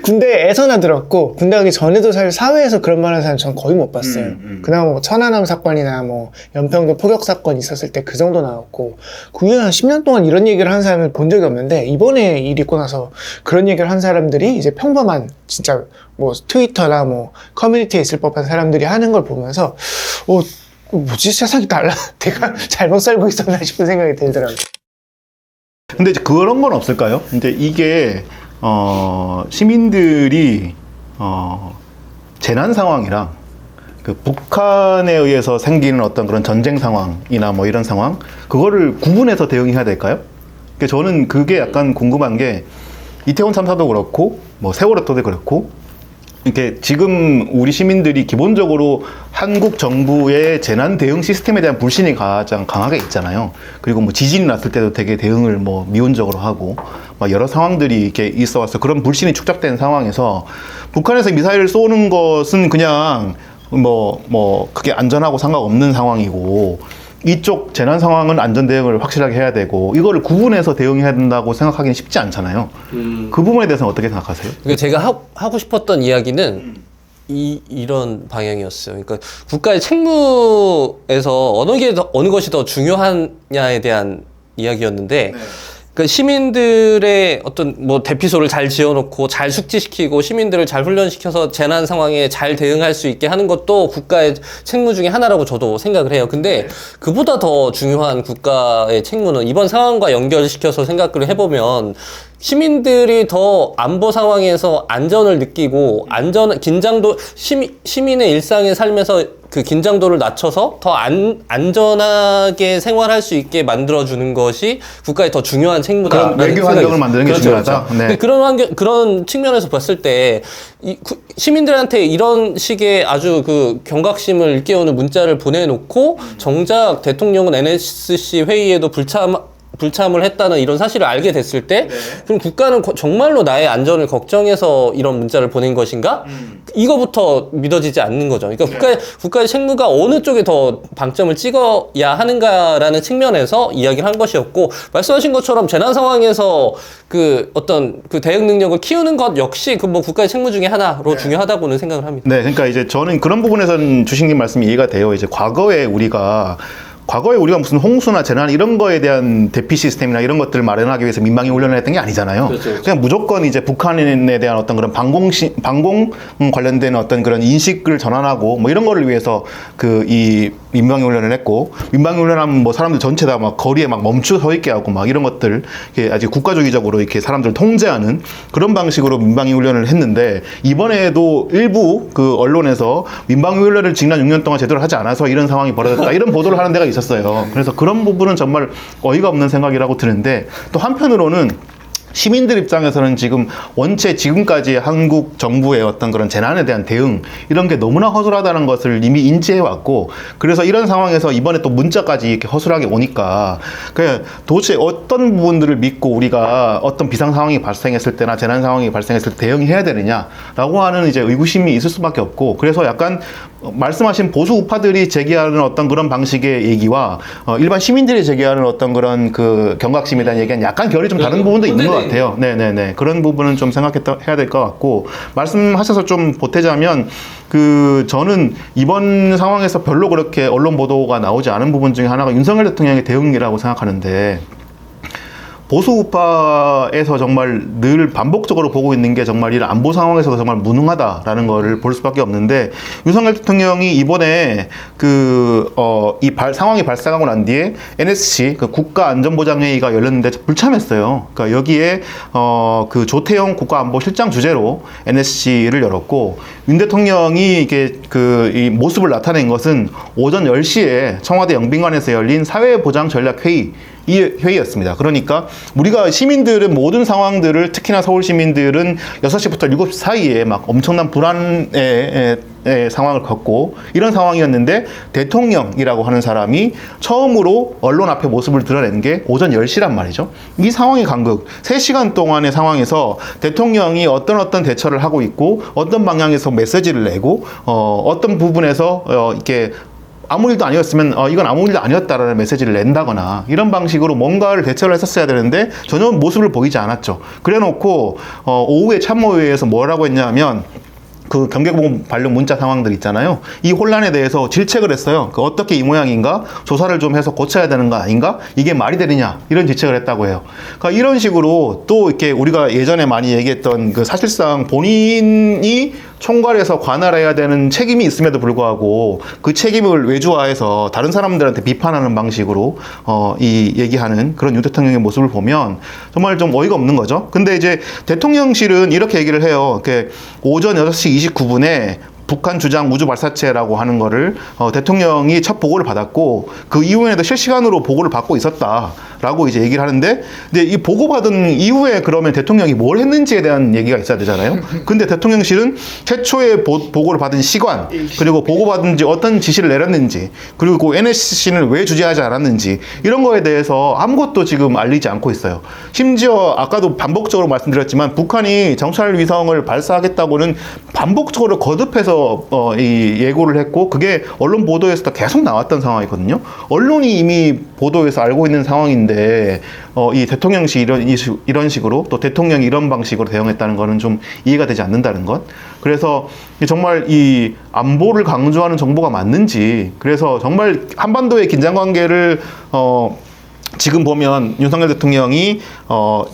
군대에서나 들었고, 군대 가기 전에도 사실 사회에서 그런 말 하는 사람 전 거의 못 봤어요. 그나마 뭐 천안함 사건이나 뭐 연평도 포격 사건 있었을 때 그 정도 나왔고, 그 후에 한 10년 동안 이런 얘기를 한 사람을 본 적이 없는데, 이번에 일 있고 나서 그런 얘기를 한 사람들이 이제 평범한 진짜 뭐 트위터나 뭐 커뮤니티에 있을 법한 사람들이 하는 걸 보면서 뭐지, 세상이 달라. 내가 잘못 살고 있었나 싶은 생각이 들더라고요. 근데 이제 그런 건 없을까요? 이제 이게 시민들이 재난 상황이랑 그 북한에 의해서 생기는 어떤 그런 전쟁 상황이나 뭐 이런 상황, 그거를 구분해서 대응해야 될까요? 그러니까 저는 그게 약간 궁금한 게, 이태원 참사도 그렇고 뭐 세월호도 그렇고, 이렇게 지금 우리 시민들이 기본적으로 한국 정부의 재난 대응 시스템에 대한 불신이 가장 강하게 있잖아요. 그리고 뭐 지진이 났을 때도 되게 대응을 뭐 미온적으로 하고 막 여러 상황들이 이렇게 있어 와서 그런 불신이 축적된 상황에서 북한에서 미사일을 쏘는 것은 그냥 그게 안전하고 상관없는 상황이고, 이쪽 재난 상황은 안전 대응을 확실하게 해야 되고, 이거를 구분해서 대응해야 된다고 생각하기는 쉽지 않잖아요. 그 부분에 대해서는 어떻게 생각하세요? 그러니까 제가 하고 싶었던 이야기는 이런 방향이었어요. 그러니까 국가의 책무에서 어느 것이 더 중요하냐에 대한 이야기였는데, 그러니까 시민들의 어떤 뭐 대피소를 잘 지어놓고 잘 숙지시키고 시민들을 잘 훈련시켜서 재난 상황에 잘 대응할 수 있게 하는 것도 국가의 책무 중에 하나라고 저도 생각을 해요. 근데 그보다 더 중요한 국가의 책무는 이번 상황과 연결시켜서 생각을 해보면, 시민들이 더 안보 상황에서 안전을 느끼고 긴장도 시민의 일상의 삶에서 그 긴장도를 낮춰서 더 안전하게 생활할 수 있게 만들어주는 것이 국가의 더 중요한 책무다. 그런 외교 환경을 만드는 게 중요하다. 네. 근데 그런 측면에서 봤을 때 시민들한테 이런 식의 아주 그 경각심을 일깨우는 문자를 보내놓고 정작 대통령은 NSC 회의에도 불참을 했다는 이런 사실을 알게 됐을 때 그럼 국가는 정말로 나의 안전을 걱정해서 이런 문자를 보낸 것인가? 이거부터 믿어지지 않는 거죠. 그러니까 국가의 책무가 어느 쪽에 더 방점을 찍어야 하는가라는 측면에서 이야기를 한 것이었고, 말씀하신 것처럼 재난 상황에서 그 어떤 그 대응 능력을 키우는 것 역시 그 뭐 국가의 책무 중에 하나로 중요하다고는 생각을 합니다. 네, 그러니까 이제 저는 그런 부분에서는 주식님 말씀이 이해가 돼요. 이제 과거에 우리가 무슨 홍수나 재난 이런 거에 대한 대피 시스템이나 이런 것들을 마련하기 위해서 민방위 훈련을 했던 게 아니잖아요. 그렇죠. 그냥 무조건 이제 북한에 대한 어떤 그런 방공 관련된 어떤 그런 인식을 전환하고 뭐 이런 거를 위해서 그 이 민방위 훈련을 했고, 민방위 훈련하면 뭐 사람들 전체 다 막 거리에 막 멈추어 서 있게 하고 막 이런 것들 이렇게 아주 국가주의적으로 이렇게 사람들을 통제하는 그런 방식으로 민방위 훈련을 했는데, 이번에도 일부 그 언론에서 민방위 훈련을 지난 6년 동안 제대로 하지 않아서 이런 상황이 벌어졌다 이런 보도를 하는 데가 있었어요. 그래서 그런 부분은 정말 어이가 없는 생각이라고 드는데, 또 한편으로는 시민들 입장에서는 지금 원체 지금까지 한국 정부의 어떤 그런 재난에 대한 대응 이런 게 너무나 허술하다는 것을 이미 인지해 왔고, 그래서 이런 상황에서 이번에 또 문자까지 이렇게 허술하게 오니까 그냥 도대체 어떤 부분들을 믿고 우리가 어떤 비상 상황이 발생했을 때나 재난 상황이 발생했을 때 대응해야 되느냐라고 하는 이제 의구심이 있을 수밖에 없고, 그래서 약간 말씀하신 보수 우파들이 제기하는 어떤 그런 방식의 얘기와 일반 시민들이 제기하는 어떤 그런 그 경각심에 대한 얘기는 약간 결이 좀 다른 부분도 있는 것 같아요. 네네네. 그런 부분은 좀 생각해야 될 것 같고, 말씀하셔서 좀 보태자면 그 저는 이번 상황에서 별로 그렇게 언론 보도가 나오지 않은 부분 중에 하나가 윤석열 대통령의 대응이라고 생각하는데, 보수 우파에서 정말 늘 반복적으로 보고 있는 게 정말 이런 안보 상황에서도 정말 무능하다라는 거를 볼 수밖에 없는데, 윤석열 대통령이 이번에 상황이 발생하고 난 뒤에 NSC 그 국가안전보장회의가 열렸는데 불참했어요. 그러니까 여기에 그 조태영 국가안보실장 주재로 NSC를 열었고, 윤 대통령이 이게 이 모습을 나타낸 것은 오전 10시에 청와대 영빈관에서 열린 사회보장전략회의 이 회의였습니다. 그러니까 우리가 시민들은 모든 상황들을, 특히나 서울 시민들은 6시부터 7시 사이에 막 엄청난 불안의 상황을 겪고 이런 상황이었는데, 대통령이라고 하는 사람이 처음으로 언론 앞에 모습을 드러낸 게 오전 10시란 말이죠. 이 상황의 간극, 3시간 동안의 상황에서 대통령이 어떤 대처를 하고 있고, 어떤 방향에서 메시지를 내고, 어떤 부분에서 이렇게 아무 일도 아니었으면 이건 아무 일도 아니었다라는 메시지를 낸다거나 이런 방식으로 뭔가를 대처를 했었어야 되는데 전혀 모습을 보이지 않았죠. 그래놓고 오후에 참모회의에서 뭐라고 했냐면, 그 경계보험 관련 문자 상황들 있잖아요. 이 혼란에 대해서 질책을 했어요. 그 어떻게 이 모양인가? 조사를 좀 해서 고쳐야 되는 거 아닌가? 이게 말이 되느냐? 이런 질책을 했다고 해요. 그러니까 이런 식으로 또 이렇게 우리가 예전에 많이 얘기했던 그 사실상 본인이 총괄해서 관할해야 되는 책임이 있음에도 불구하고 그 책임을 외주화해서 다른 사람들한테 비판하는 방식으로 이 얘기하는 그런 윤 대통령의 모습을 보면 정말 좀 어이가 없는 거죠. 근데 이제 대통령실은 이렇게 얘기를 해요. 이렇게 오전 6시 29분에 북한 주장 우주 발사체라고 하는 거를 대통령이 첫 보고를 받았고, 그 이후에도 실시간으로 보고를 받고 있었다라고 이제 얘기를 하는데, 근데 이 보고받은 이후에 그러면 대통령이 뭘 했는지에 대한 얘기가 있어야 되잖아요. 근데 대통령실은 최초에 보고를 받은 시간, 그리고 보고받은 지 어떤 지시를 내렸는지, 그리고 NSC는 왜 주재하지 않았는지 이런 거에 대해서 아무것도 지금 알리지 않고 있어요. 심지어 아까도 반복적으로 말씀드렸지만 북한이 정찰 위성을 발사하겠다고는 반복적으로 거듭해서 이 예고를 했고, 그게 언론 보도에서도 계속 나왔던 상황이거든요. 언론이 이미 보도에서 알고 있는 상황인데 이 대통령실이 이런 식으로, 또 대통령이 이런 방식으로 대응했다는 거는 좀 이해가 되지 않는다는 것. 그래서 정말 이 안보를 강조하는 정보가 맞는지, 그래서 정말 한반도의 긴장관계를 지금 보면 윤석열 대통령이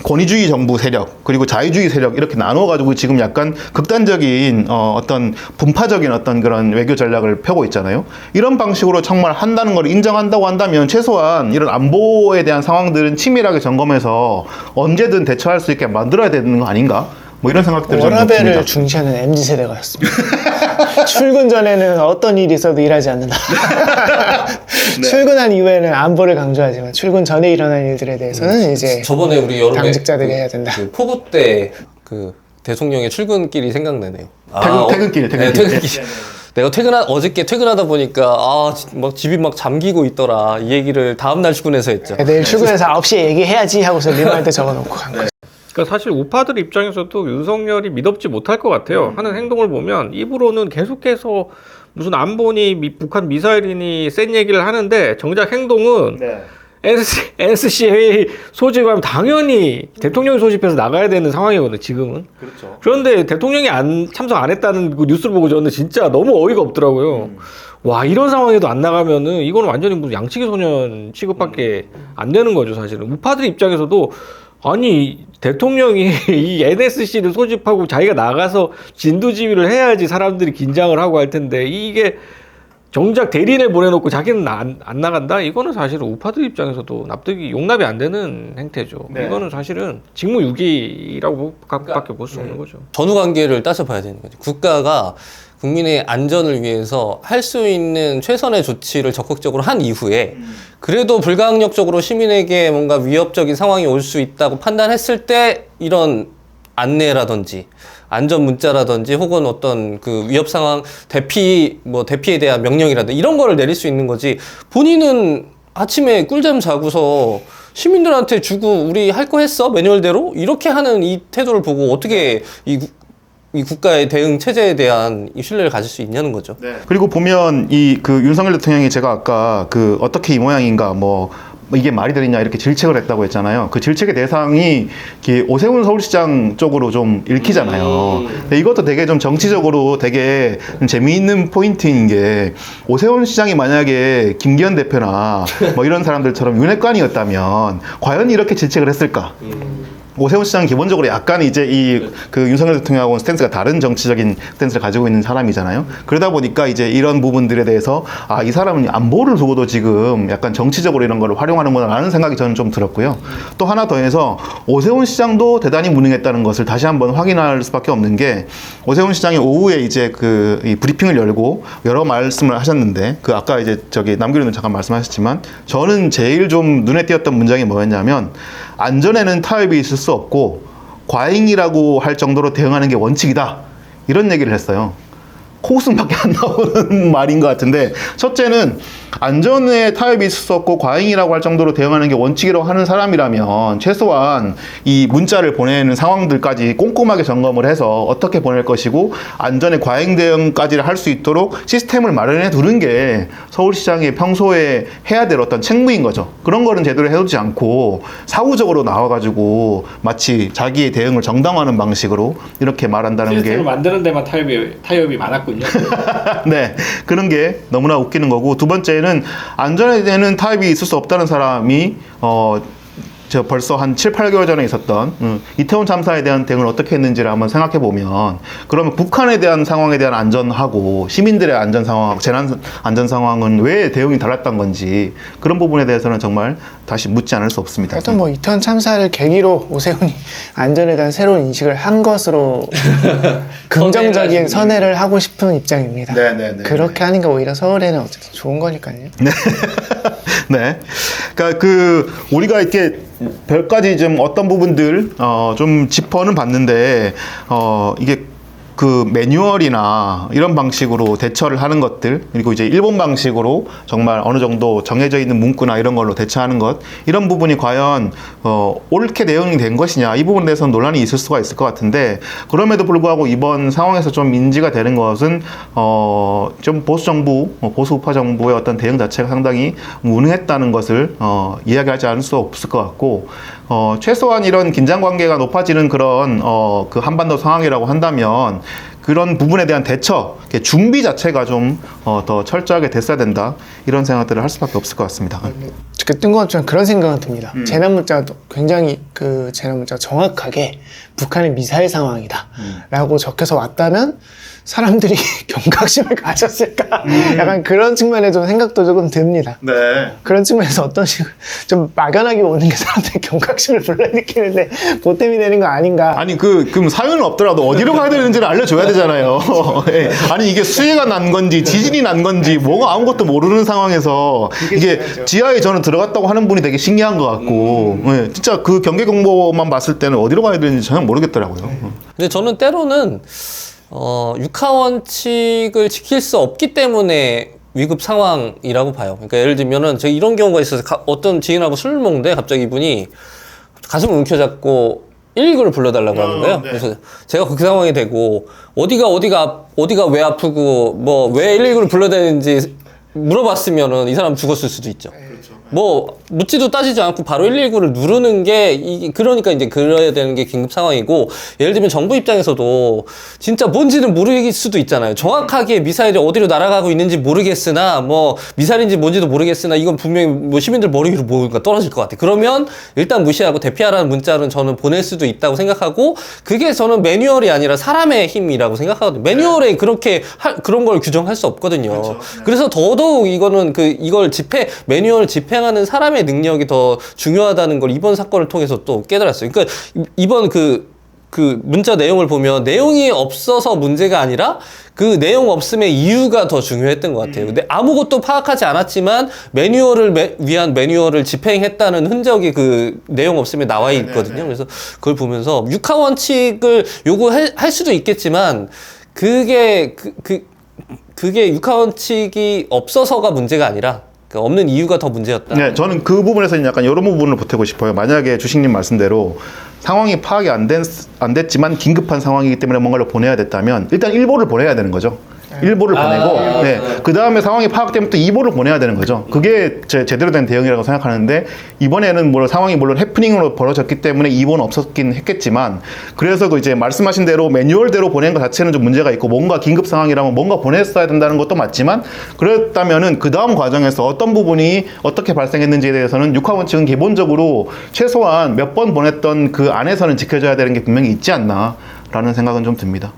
권위주의 정부 세력 그리고 자유주의 세력 이렇게 나눠가지고 지금 약간 극단적인 어떤 분파적인 어떤 그런 외교 전략을 펴고 있잖아요. 이런 방식으로 정말 한다는 걸 인정한다고 한다면 최소한 이런 안보에 대한 상황들은 치밀하게 점검해서 언제든 대처할 수 있게 만들어야 되는 거 아닌가? 뭐 이런 생각들을 저는 워라밸을 듭니다. 중시하는 MZ세대가였습니다. 출근 전에는 어떤 일이 있어도 일하지 않는다. 출근한 이후에는 안보를 강조하지만 출근 전에 일어난 일들에 대해서는 이제 저번에 우리 여름에 당직자들이 해야 된다. 그 포부 때 그 대통령의 출근길이 생각나네요. 퇴근길. 네, 퇴근길. 내가 어저께 퇴근하다 보니까 막 집이 막 잠기고 있더라. 이 얘기를 다음 날 출근해서 했죠. 내일 출근해서 9시에 얘기해야지 하고서 리마인드 적어놓고 간 거죠. 그러니까 사실 우파들 입장에서도 윤석열이 믿업지 못할 것 같아요. 하는 행동을 보면 입으로는 계속해서 무슨 안보니 북한 미사일이니 센 얘기를 하는데 정작 행동은 NSC 회의 소집하면 당연히 대통령이 소집해서 나가야 되는 상황이거든요, 지금은. 그렇죠. 그런데 대통령이 참석 안 했다는 그 뉴스를 보고 저는 진짜 너무 어이가 없더라고요. 와, 이런 상황에도 안 나가면은 이거는 완전히 무슨 양치기 소년 취급밖에 안 되는 거죠, 사실은. 우파들 입장에서도 아니, 대통령이 이 NSC를 소집하고 자기가 나가서 진두지휘를 해야지 사람들이 긴장을 하고 할 텐데 이게 정작 대리인을 보내놓고 자기는 안 나간다? 이거는 사실은 우파들 입장에서도 용납이 안 되는 행태죠. 네. 이거는 사실은 직무유기라고 밖에 볼 수 없는 거죠. 전후 관계를 따져봐야 되는 거죠. 국가가 국민의 안전을 위해서 할 수 있는 최선의 조치를 적극적으로 한 이후에 그래도 불가항력적으로 시민에게 뭔가 위협적인 상황이 올 수 있다고 판단했을 때 이런 안내라든지 안전 문자라든지 혹은 어떤 그 위협 상황 대피에 대한 명령이라든지 이런 거를 내릴 수 있는 거지. 본인은 아침에 꿀잠 자고서 시민들한테 주고 우리 할 거 했어? 매뉴얼대로? 이렇게 하는 이 태도를 보고 어떻게 이 국가의 대응 체제에 대한 이 신뢰를 가질 수 있냐는 거죠. 그리고 보면 그 윤석열 대통령이 제가 아까 그 어떻게 이 모양인가 뭐 이게 말이 되느냐 이렇게 질책을 했다고 했잖아요. 그 질책의 대상이 오세훈 서울시장 쪽으로 좀 읽히잖아요. 근데 이것도 되게 좀 정치적으로 되게 좀 재미있는 포인트인 게 오세훈 시장이 만약에 김기현 대표나 뭐 이런 사람들처럼 윤핵관이었다면 과연 이렇게 질책을 했을까? 오세훈 시장은 기본적으로 약간 이제 그 윤석열 대통령하고는 스탠스가 다른 정치적인 스탠스를 가지고 있는 사람이잖아요. 그러다 보니까 이제 이런 부분들에 대해서 이 사람은 안보를 두고도 지금 약간 정치적으로 이런 거를 활용하는구나라는 생각이 저는 좀 들었고요. 또 하나 더 해서 오세훈 시장도 대단히 무능했다는 것을 다시 한번 확인할 수밖에 없는 게 오세훈 시장이 오후에 이제 이 브리핑을 열고 여러 말씀을 하셨는데 아까 이제 남규리는 잠깐 말씀하셨지만 저는 제일 좀 눈에 띄었던 문장이 뭐였냐면 안전에는 타협이 있을 수 없고 과잉이라고 할 정도로 대응하는 게 원칙이다. 이런 얘기를 했어요. 코웃음밖에 안 나오는 말인 것 같은데 첫째는 안전에 타협이 있을 수 없고 과잉이라고 할 정도로 대응하는 게 원칙이라고 하는 사람이라면 최소한 이 문자를 보내는 상황들까지 꼼꼼하게 점검을 해서 어떻게 보낼 것이고 안전에 과잉 대응까지를 할 수 있도록 시스템을 마련해 두는 게 서울시장이 평소에 해야 될 어떤 책무인 거죠. 그런 거는 제대로 해두지 않고 사후적으로 나와가지고 마치 자기의 대응을 정당화하는 방식으로 이렇게 말한다는 게 시스템을 만드는 데만 타협이 많았군요. 네, 그런 게 너무나 웃기는 거고 두 번째는 안전에 대한 타협이 있을 수 없다는 사람이 벌써 한 7, 8개월 전에 있었던 이태원 참사에 대한 대응을 어떻게 했는지를 한번 생각해 보면 그러면 북한에 대한 상황에 대한 안전하고 시민들의 안전 상황, 재난 안전 상황은 왜 대응이 달랐던 건지 그런 부분에 대해서는 정말 다시 묻지 않을 수 없습니다. 하여튼 뭐 이태원 참사를 계기로 오세훈이 안전에 대한 새로운 인식을 한 것으로 긍정적인 선회를 하고 싶은 입장입니다. 네네네. 그렇게 하는 게 오히려 서울에는 어쨌든 좋은 거니까요. 네. 그러니까 우리가 이렇게 몇 가지 좀 어떤 부분들 좀 짚어는 봤는데 이게 그 매뉴얼이나 이런 방식으로 대처를 하는 것들 그리고 이제 일본 방식으로 정말 어느 정도 정해져 있는 문구나 이런 걸로 대처하는 것 이런 부분이 과연 옳게 대응이 된 것이냐 이 부분에 대해서는 논란이 있을 수가 있을 것 같은데 그럼에도 불구하고 이번 상황에서 좀 인지가 되는 것은 좀 보수 정부 보수 우파 정부의 어떤 대응 자체가 상당히 무능했다는 것을 이야기하지 않을 수 없을 것 같고 최소한 이런 긴장 관계가 높아지는 그런 그 한반도 상황이라고 한다면 그런 부분에 대한 대처, 준비 자체가 좀 더 철저하게 됐어야 된다 이런 생각들을 할 수밖에 없을 것 같습니다. 그 뜬금없지만 그런 생각은 듭니다. 재난 문자도 굉장히 그 재난 문자가 정확하게 북한의 미사일 상황이다 라고 적혀서 왔다면 사람들이 경각심을 가졌을까? 약간 그런 측면에 좀 생각도 조금 듭니다. 네. 그런 측면에서 어떤 식으로 좀 막연하게 오는 게 사람들의 경각심을 불러일으키는데 보탬이 되는 거 아닌가? 아니 그럼 사연은 없더라도 어디로 가야 되는지를 알려줘야 되잖아요. 예. 아니 이게 수해가 난 건지 지진이 난 건지 뭐가 아무것도 모르는 상황에서 이게 지하에 저는 들어갔다고 하는 분이 되게 신기한 것 같고 예. 진짜 그 경계 공보만 봤을 때는 어디로 가야 되는지 전혀 모르겠더라고요. 근데 저는 때로는 육하 원칙을 지킬 수 없기 때문에 위급 상황이라고 봐요. 그러니까 예를 들면은 제가 이런 경우가 있어서 어떤 지인하고 술을 먹는데 갑자기 이분이 가슴을 움켜잡고 119를 불러달라고 하는 거예요. 네. 그래서 제가 그 상황이 되고 어디가 왜 아프고 뭐 왜 119를 불러야 되는지 물어봤으면은 이 사람 죽었을 수도 있죠. 뭐 묻지도 따지지 않고 바로 119를 누르는 게 그러니까 이제 그래야 되는 게 긴급 상황이고, 예를 들면 정부 입장에서도 진짜 뭔지는 모르겠을 수도 있잖아요. 정확하게 미사일이 어디로 날아가고 있는지 모르겠으나 뭐 미사일인지 뭔지도 모르겠으나 이건 분명히 뭐 시민들 머리 위로 뭔가 떨어질 것 같아. 그러면 일단 무시하고 대피하라는 문자는 저는 보낼 수도 있다고 생각하고, 그게 저는 매뉴얼이 아니라 사람의 힘이라고 생각하거든요. 매뉴얼에 그렇게 그런 걸 규정할 수 없거든요. 그래서 더더욱 이거는 이걸 매뉴얼 집행하는 사람의 능력이 더 중요하다는 걸 이번 사건을 통해서 또 깨달았어요. 그러니까 이번 그 문자 내용을 보면 내용이 없어서 문제가 아니라 그 내용 없음의 이유가 더 중요했던 것 같아요. 근데 아무것도 파악하지 않았지만 위한 매뉴얼을 집행했다는 흔적이 그 내용 없음에 나와 있거든요. 그래서 그걸 보면서 육하 원칙을 요구할 수도 있겠지만 그게 육하 원칙이 없어서가 문제가 아니라 없는 이유가 더 문제였다. 네, 저는 그 부분에서 약간 이런 부분을 보태고 싶어요. 만약에 주식님 말씀대로 상황이 파악이 안 됐지만 긴급한 상황이기 때문에 뭔가를 보내야 됐다면 일단 1보를 보내야 되는 거죠. 1보를 보내고 네. 그 다음에 상황이 파악되면 또 2보를 보내야 되는 거죠. 그게 제대로 된 대응이라고 생각하는데, 이번에는 상황이 물론 해프닝으로 벌어졌기 때문에 2보는 없었긴 했겠지만, 그래서 이제 말씀하신 대로 매뉴얼대로 보낸 것 자체는 좀 문제가 있고, 뭔가 긴급 상황이라면 뭔가 보냈어야 된다는 것도 맞지만, 그렇다면은 그 다음 과정에서 어떤 부분이 어떻게 발생했는지에 대해서는 육하 원칙은 기본적으로 최소한 몇 번 보냈던 그 안에서는 지켜져야 되는 게 분명히 있지 않나라는 생각은 좀 듭니다.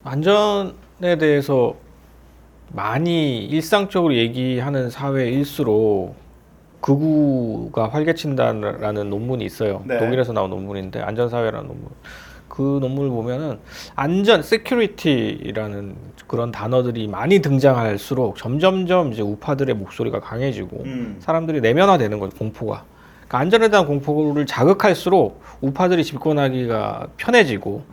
안전에 대해서 많이 일상적으로 얘기하는 사회일수록 극우가 활개친다라는 논문이 있어요. 네. 독일에서 나온 논문인데, 안전사회라는 논문. 그 논문을 보면은 안전, security라는 그런 단어들이 많이 등장할수록 점점점 이제 우파들의 목소리가 강해지고 사람들이 내면화되는 거죠, 공포가. 그러니까 안전에 대한 공포를 자극할수록 우파들이 집권하기가 편해지고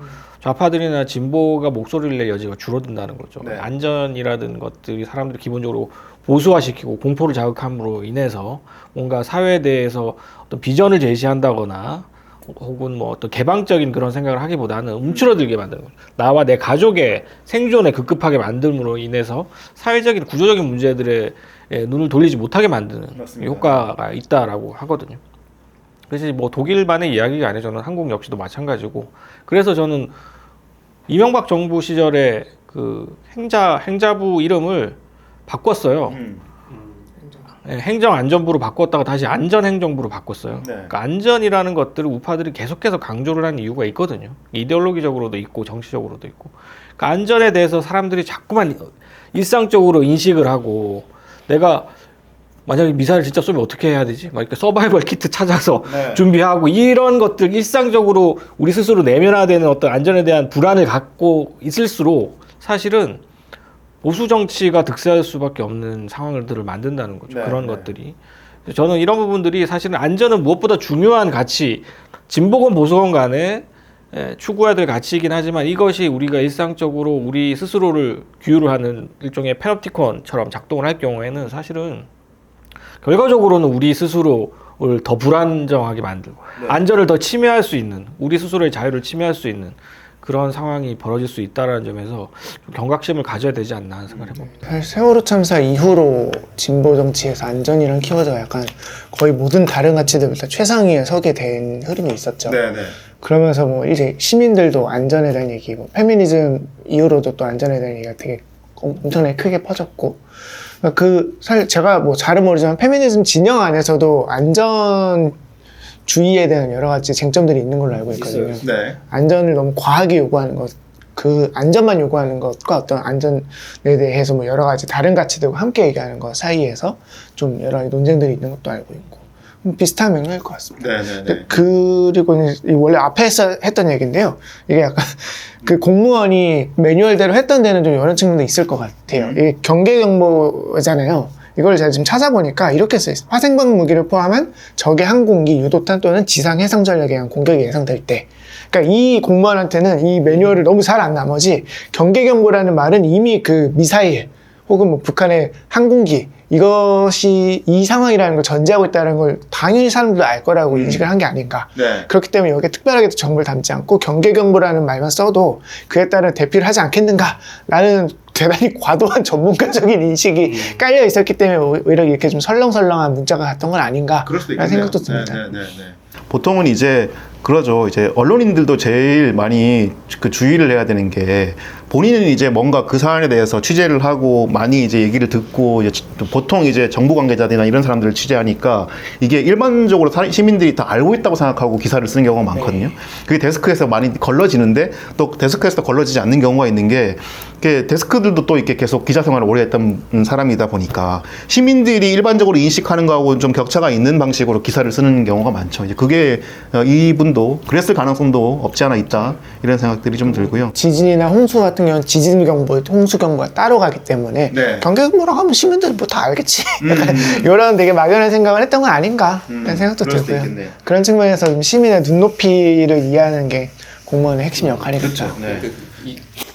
좌파들이나 진보가 목소리를 낼 여지가 줄어든다는 거죠. 네. 안전이라는 것들이 사람들을 기본적으로 보수화시키고 공포를 자극함으로 인해서 뭔가 사회에 대해서 어떤 비전을 제시한다거나 혹은 뭐 어떤 개방적인 그런 생각을 하기보다는 움츠러들게 만드는 거죠. 나와 내 가족의 생존에 급급하게 만듦으로 인해서 사회적인 구조적인 문제들에 눈을 돌리지 못하게 만드는 효과가 있다라고 하거든요. 그래서 뭐 독일만의 이야기가 아니라 저는 한국 역시도 마찬가지고, 그래서 저는 이명박 정부 시절에 그 행자부 이름을 바꿨어요. 네, 행정안전부로 바꿨다가 다시 안전행정부로 바꿨어요. 네. 그러니까 안전이라는 것들을 우파들이 계속해서 강조를 하는 이유가 있거든요. 이데올로기적으로도 있고 정치적으로도 있고. 그러니까 안전에 대해서 사람들이 자꾸만 일상적으로 인식을 하고, 내가 만약에 미사일 진짜 쏘면 어떻게 해야 되지? 막 이렇게 서바이벌 키트 찾아서 네. 준비하고, 이런 것들 일상적으로 우리 스스로 내면화되는 어떤 안전에 대한 불안을 갖고 있을수록 사실은 보수 정치가 득세할 수밖에 없는 상황들을 만든다는 거죠. 네, 그런 네. 것들이. 저는 이런 부분들이 사실은 안전은 무엇보다 중요한 가치, 진보건 보수건 간에 추구해야 될 가치이긴 하지만, 이것이 우리가 일상적으로 우리 스스로를 규율을 하는 일종의 패놉티콘처럼 작동을 할 경우에는 사실은 결과적으로는 우리 스스로를 더 불안정하게 만들고 안전을 더 침해할 수 있는, 우리 스스로의 자유를 침해할 수 있는 그런 상황이 벌어질 수 있다는 점에서 좀 경각심을 가져야 되지 않나 하는 생각을 해봅니다. 사실 세월호 참사 이후로 진보 정치에서 안전이라는 키워드가 약간 거의 모든 다른 가치들보다 최상위에 서게 된 흐름이 있었죠. 네. 그러면서 뭐 이제 시민들도 안전에 대한 얘기, 뭐 페미니즘 이후로도 또 안전에 대한 얘기가 되게 엄청나게 크게 퍼졌고, 사실 제가 뭐 잘은 모르지만 페미니즘 진영 안에서도 안전주의에 대한 여러 가지 쟁점들이 있는 걸로 알고 있거든요. 네. 안전을 너무 과하게 요구하는 것, 그 안전만 요구하는 것과 어떤 안전에 대해서 뭐 여러 가지 다른 가치들과 함께 얘기하는 것 사이에서 좀 여러 가지 논쟁들이 있는 것도 알고 있고, 비슷한 맥락일 것 같습니다. 네네네. 그리고 원래 앞에서 했던 얘기인데요. 이게 약간 그 공무원이 매뉴얼대로 했던 데는 좀 여러 측면도 있을 것 같아요. 이게 경계경보잖아요. 이걸 제가 지금 찾아보니까 이렇게 써있어요. 화생방 무기를 포함한 적의 항공기, 유도탄 또는 지상 해상 전략에 의한 공격이 예상될 때. 그러니까 이 공무원한테는 이 매뉴얼을 너무 잘 안 나머지 경계경보라는 말은 이미 그 미사일 혹은 뭐 북한의 항공기 이것이 이 상황이라는 걸 전제하고 있다는 걸 당연히 사람들도 알 거라고 인식을 한 게 아닌가. 네. 그렇기 때문에 여기에 특별하게 정보를 담지 않고 경계경보라는 말만 써도 그에 따른 대피를 하지 않겠는가라는 대단히 과도한 전문가적인 인식이 깔려 있었기 때문에 오히려 이렇게 좀 설렁설렁한 문자가 갔던 건 아닌가 그럴 수도 라는 있겠네요. 생각도 듭니다. 보통은 이제 그러죠. 이제 언론인들도 제일 많이 그 주의를 해야 되는 게 본인은 이제 뭔가 그 사안에 대해서 취재를 하고 많이 이제 얘기를 듣고 이제 보통 이제 정부 관계자들이나 이런 사람들을 취재하니까 이게 일반적으로 시민들이 다 알고 있다고 생각하고 기사를 쓰는 경우가 많거든요. 그게 데스크에서 많이 걸러지는데 또 데스크에서 걸러지지 않는 경우가 있는 게 데스크들도 또 이렇게 계속 기자 생활을 오래 했던 사람이다 보니까 시민들이 일반적으로 인식하는 거하고 좀 격차가 있는 방식으로 기사를 쓰는 경우가 많죠. 이제 그게 이분도 그랬을 가능성도 없지 않아 있다 이런 생각들이 좀 들고요. 지진이나 홍수 같은 경우는 지진경보, 홍수경보가 따로 가기 때문에 네. 경계경보라고 하면 시민들은 뭐 다 알겠지. 약간 이런 되게 막연한 생각을 했던 건 아닌가 라는 생각도 그럴 수도 들고요. 있겠네요. 그런 측면에서 좀 시민의 눈높이를 이해하는 게 공무원의 핵심 역할이겠죠. 네.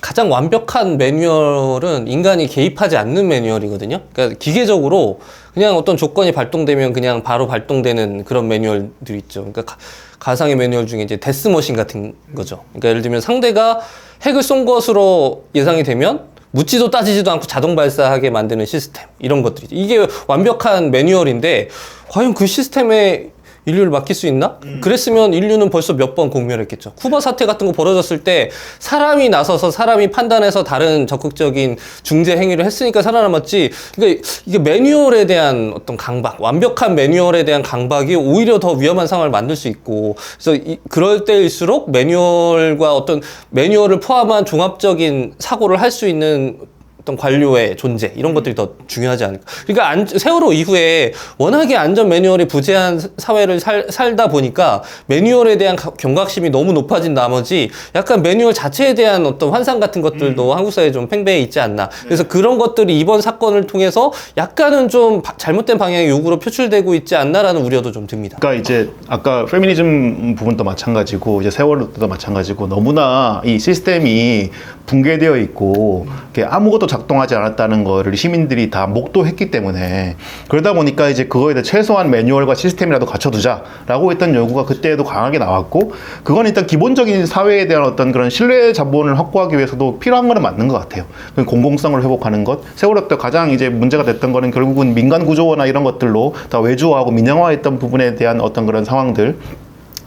가장 완벽한 매뉴얼은 인간이 개입하지 않는 매뉴얼이거든요. 그러니까 기계적으로 그냥 어떤 조건이 발동되면 그냥 바로 발동되는 그런 매뉴얼들이 있죠. 그러니까 가상의 매뉴얼 중에 이제 데스머신 같은 거죠. 그러니까 예를 들면 상대가 핵을 쏜 것으로 예상이 되면 묻지도 따지지도 않고 자동 발사하게 만드는 시스템, 이런 것들이죠. 이게 완벽한 매뉴얼인데 과연 그 시스템에 인류를 맡길 수 있나? 그랬으면 인류는 벌써 몇 번 공멸했겠죠. 쿠바 사태 같은 거 벌어졌을 때 사람이 나서서 사람이 판단해서 다른 적극적인 중재 행위를 했으니까 살아남았지. 그러니까 이게 매뉴얼에 대한 어떤 강박, 완벽한 매뉴얼에 대한 강박이 오히려 더 위험한 상황을 만들 수 있고, 그래서 그럴 때일수록 매뉴얼과 어떤 매뉴얼을 포함한 종합적인 사고를 할 수 있는 어떤 관료의 존재, 이런 것들이 더 중요하지 않을까. 그러니까 세월호 이후에 워낙에 안전 매뉴얼이 부재한 사회를 살다 보니까 매뉴얼에 대한 경각심이 너무 높아진 나머지 약간 매뉴얼 자체에 대한 어떤 환상 같은 것들도 한국 사회에 좀 팽배해 있지 않나. 그래서 그런 것들이 이번 사건을 통해서 약간은 좀 잘못된 방향의 요구로 표출되고 있지 않나라는 우려도 좀 듭니다. 그러니까 이제 아까 페미니즘 부분도 마찬가지고 이제 세월호도 마찬가지고 너무나 이 시스템이 붕괴되어 있고 아무것도 작동하지 않았다는 거를 시민들이 다 목도했기 때문에, 그러다 보니까 이제 그거에 대해 최소한 매뉴얼과 시스템이라도 갖춰두자라고 했던 요구가 그때에도 강하게 나왔고, 그건 일단 기본적인 사회에 대한 어떤 그런 신뢰 자본을 확보하기 위해서도 필요한 거는 맞는 것 같아요. 공공성을 회복하는 것. 세월호 때 가장 이제 문제가 됐던 거는 결국은 민간 구조나 이런 것들로 다 외주화하고 민영화했던 부분에 대한 어떤 그런 상황들,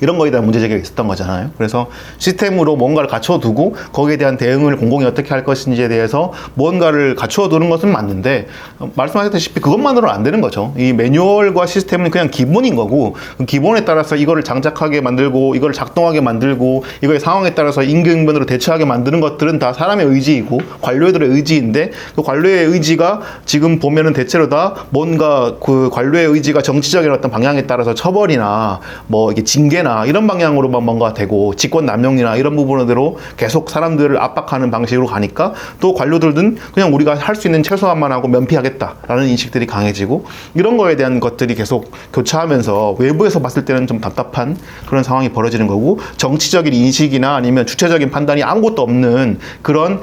이런 거에 대한 문제제기가 있었던 거잖아요. 그래서 시스템으로 뭔가를 갖춰두고 거기에 대한 대응을 공공이 어떻게 할 것인지에 대해서 뭔가를 갖춰두는 것은 맞는데, 말씀하셨다시피 그것만으로는 안 되는 거죠. 이 매뉴얼과 시스템은 그냥 기본인 거고, 그 기본에 따라서 이거를 장착하게 만들고 이거를 작동하게 만들고 이거의 상황에 따라서 임기응변으로 대처하게 만드는 것들은 다 사람의 의지이고 관료들의 의지인데, 그 관료의 의지가 지금 보면은 대체로 다 뭔가 그 관료의 의지가 정치적인 어떤 방향에 따라서 처벌이나 뭐 이게 징계나 이런 방향으로만 뭔가 되고, 직권 남용이나 이런 부분으로 계속 사람들을 압박하는 방식으로 가니까 또 관료들은 그냥 우리가 할 수 있는 최소한만 하고 면피하겠다라는 인식들이 강해지고, 이런 거에 대한 것들이 계속 교차하면서 외부에서 봤을 때는 좀 답답한 그런 상황이 벌어지는 거고, 정치적인 인식이나 아니면 주체적인 판단이 아무것도 없는 그런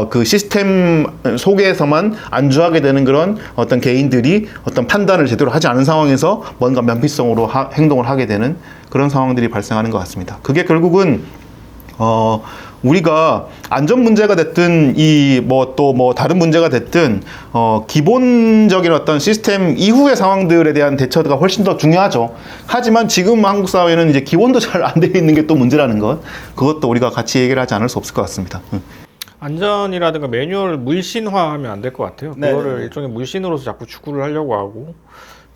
그 시스템 속에서만 안주하게 되는 그런 어떤 개인들이 어떤 판단을 제대로 하지 않은 상황에서 뭔가 면피성으로 행동을 하게 되는 그런 상황들이 발생하는 것 같습니다. 그게 결국은 우리가 안전 문제가 됐든 또 다른 문제가 됐든 기본적인 어떤 시스템 이후의 상황들에 대한 대처가 훨씬 더 중요하죠. 하지만 지금 한국 사회는 이제 기본도 잘 안 돼 있는 게 또 문제라는 것, 그것도 우리가 같이 얘기를 하지 않을 수 없을 것 같습니다. 안전이라든가 매뉴얼을 물신화하면 안 될 것 같아요. 네네. 그거를 일종의 물신으로서 자꾸 추구를 하려고 하고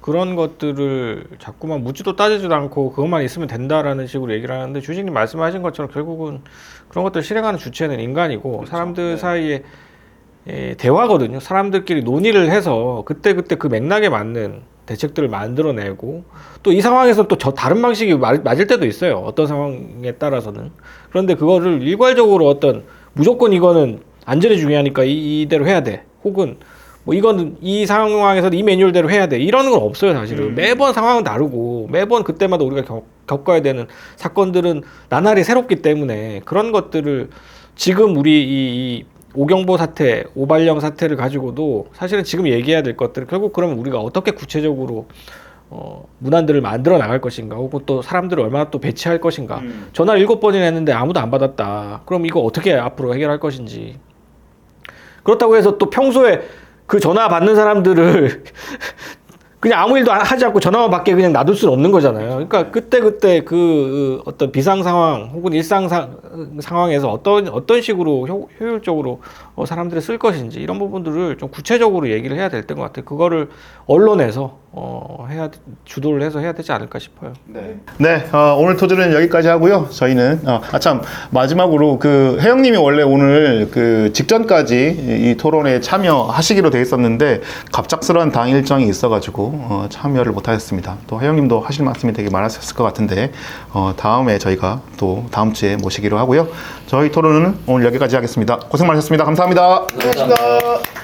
그런 것들을 자꾸만 묻지도 따지지도 않고 그것만 있으면 된다라는 식으로 얘기를 하는데 주식님 말씀하신 것처럼 결국은 그런 것들 실행하는 주체는 인간이고 사람들 사이에 대화거든요. 사람들끼리 논의를 해서 그때그때 그 맥락에 맞는 대책들을 만들어내고 또 이 상황에서 또 다른 방식이 맞을 때도 있어요. 어떤 상황에 따라서는. 그런데 그거를 일괄적으로 어떤 무조건 이거는 안전이 중요하니까 이대로 해야 돼. 혹은 뭐 이거는 이 상황에서 이 매뉴얼대로 해야 돼. 이러는 건 없어요, 사실은. 매번 상황은 다르고 매번 그때마다 우리가 겪어야 되는 사건들은 나날이 새롭기 때문에 그런 것들을 지금 우리 이 오경보 사태, 오발령 사태를 가지고도 사실은 지금 얘기해야 될 것들을 결국 그러면 우리가 어떻게 구체적으로 문안들을 만들어 나갈 것인가 혹은 또 사람들을 얼마나 또 배치할 것인가 전화를 7번이나 했는데 아무도 안 받았다. 그럼 이거 어떻게 앞으로 해결할 것인지. 그렇다고 해서 또 평소에 그 전화 받는 사람들을 그냥 아무 일도 하지 않고 전화만 받게 그냥 놔둘 수는 없는 거잖아요. 그러니까 그때 그 어떤 비상 상황 혹은 일상 상황에서 어떤 식으로 효율적으로 사람들이 쓸 것인지 이런 부분들을 좀 구체적으로 얘기를 해야 될 때인 것 같아요. 그거를 언론에서 주도를 해서 해야 되지 않을까 싶어요. 네, 오늘 토론은 여기까지 하고요. 저희는 참 마지막으로 그 혜영님이 원래 오늘 그 직전까지 이 토론에 참여하시기로 돼 있었는데 갑작스러운 당 일정이 있어가지고 참여를 못하셨습니다. 또 혜영님도 하실 말씀이 되게 많으셨을 것 같은데 다음에 저희가 또 다음 주에 모시기로 하고요. 저희 토론은 오늘 여기까지 하겠습니다. 고생 많으셨습니다. 감사합니다. 감사합니다.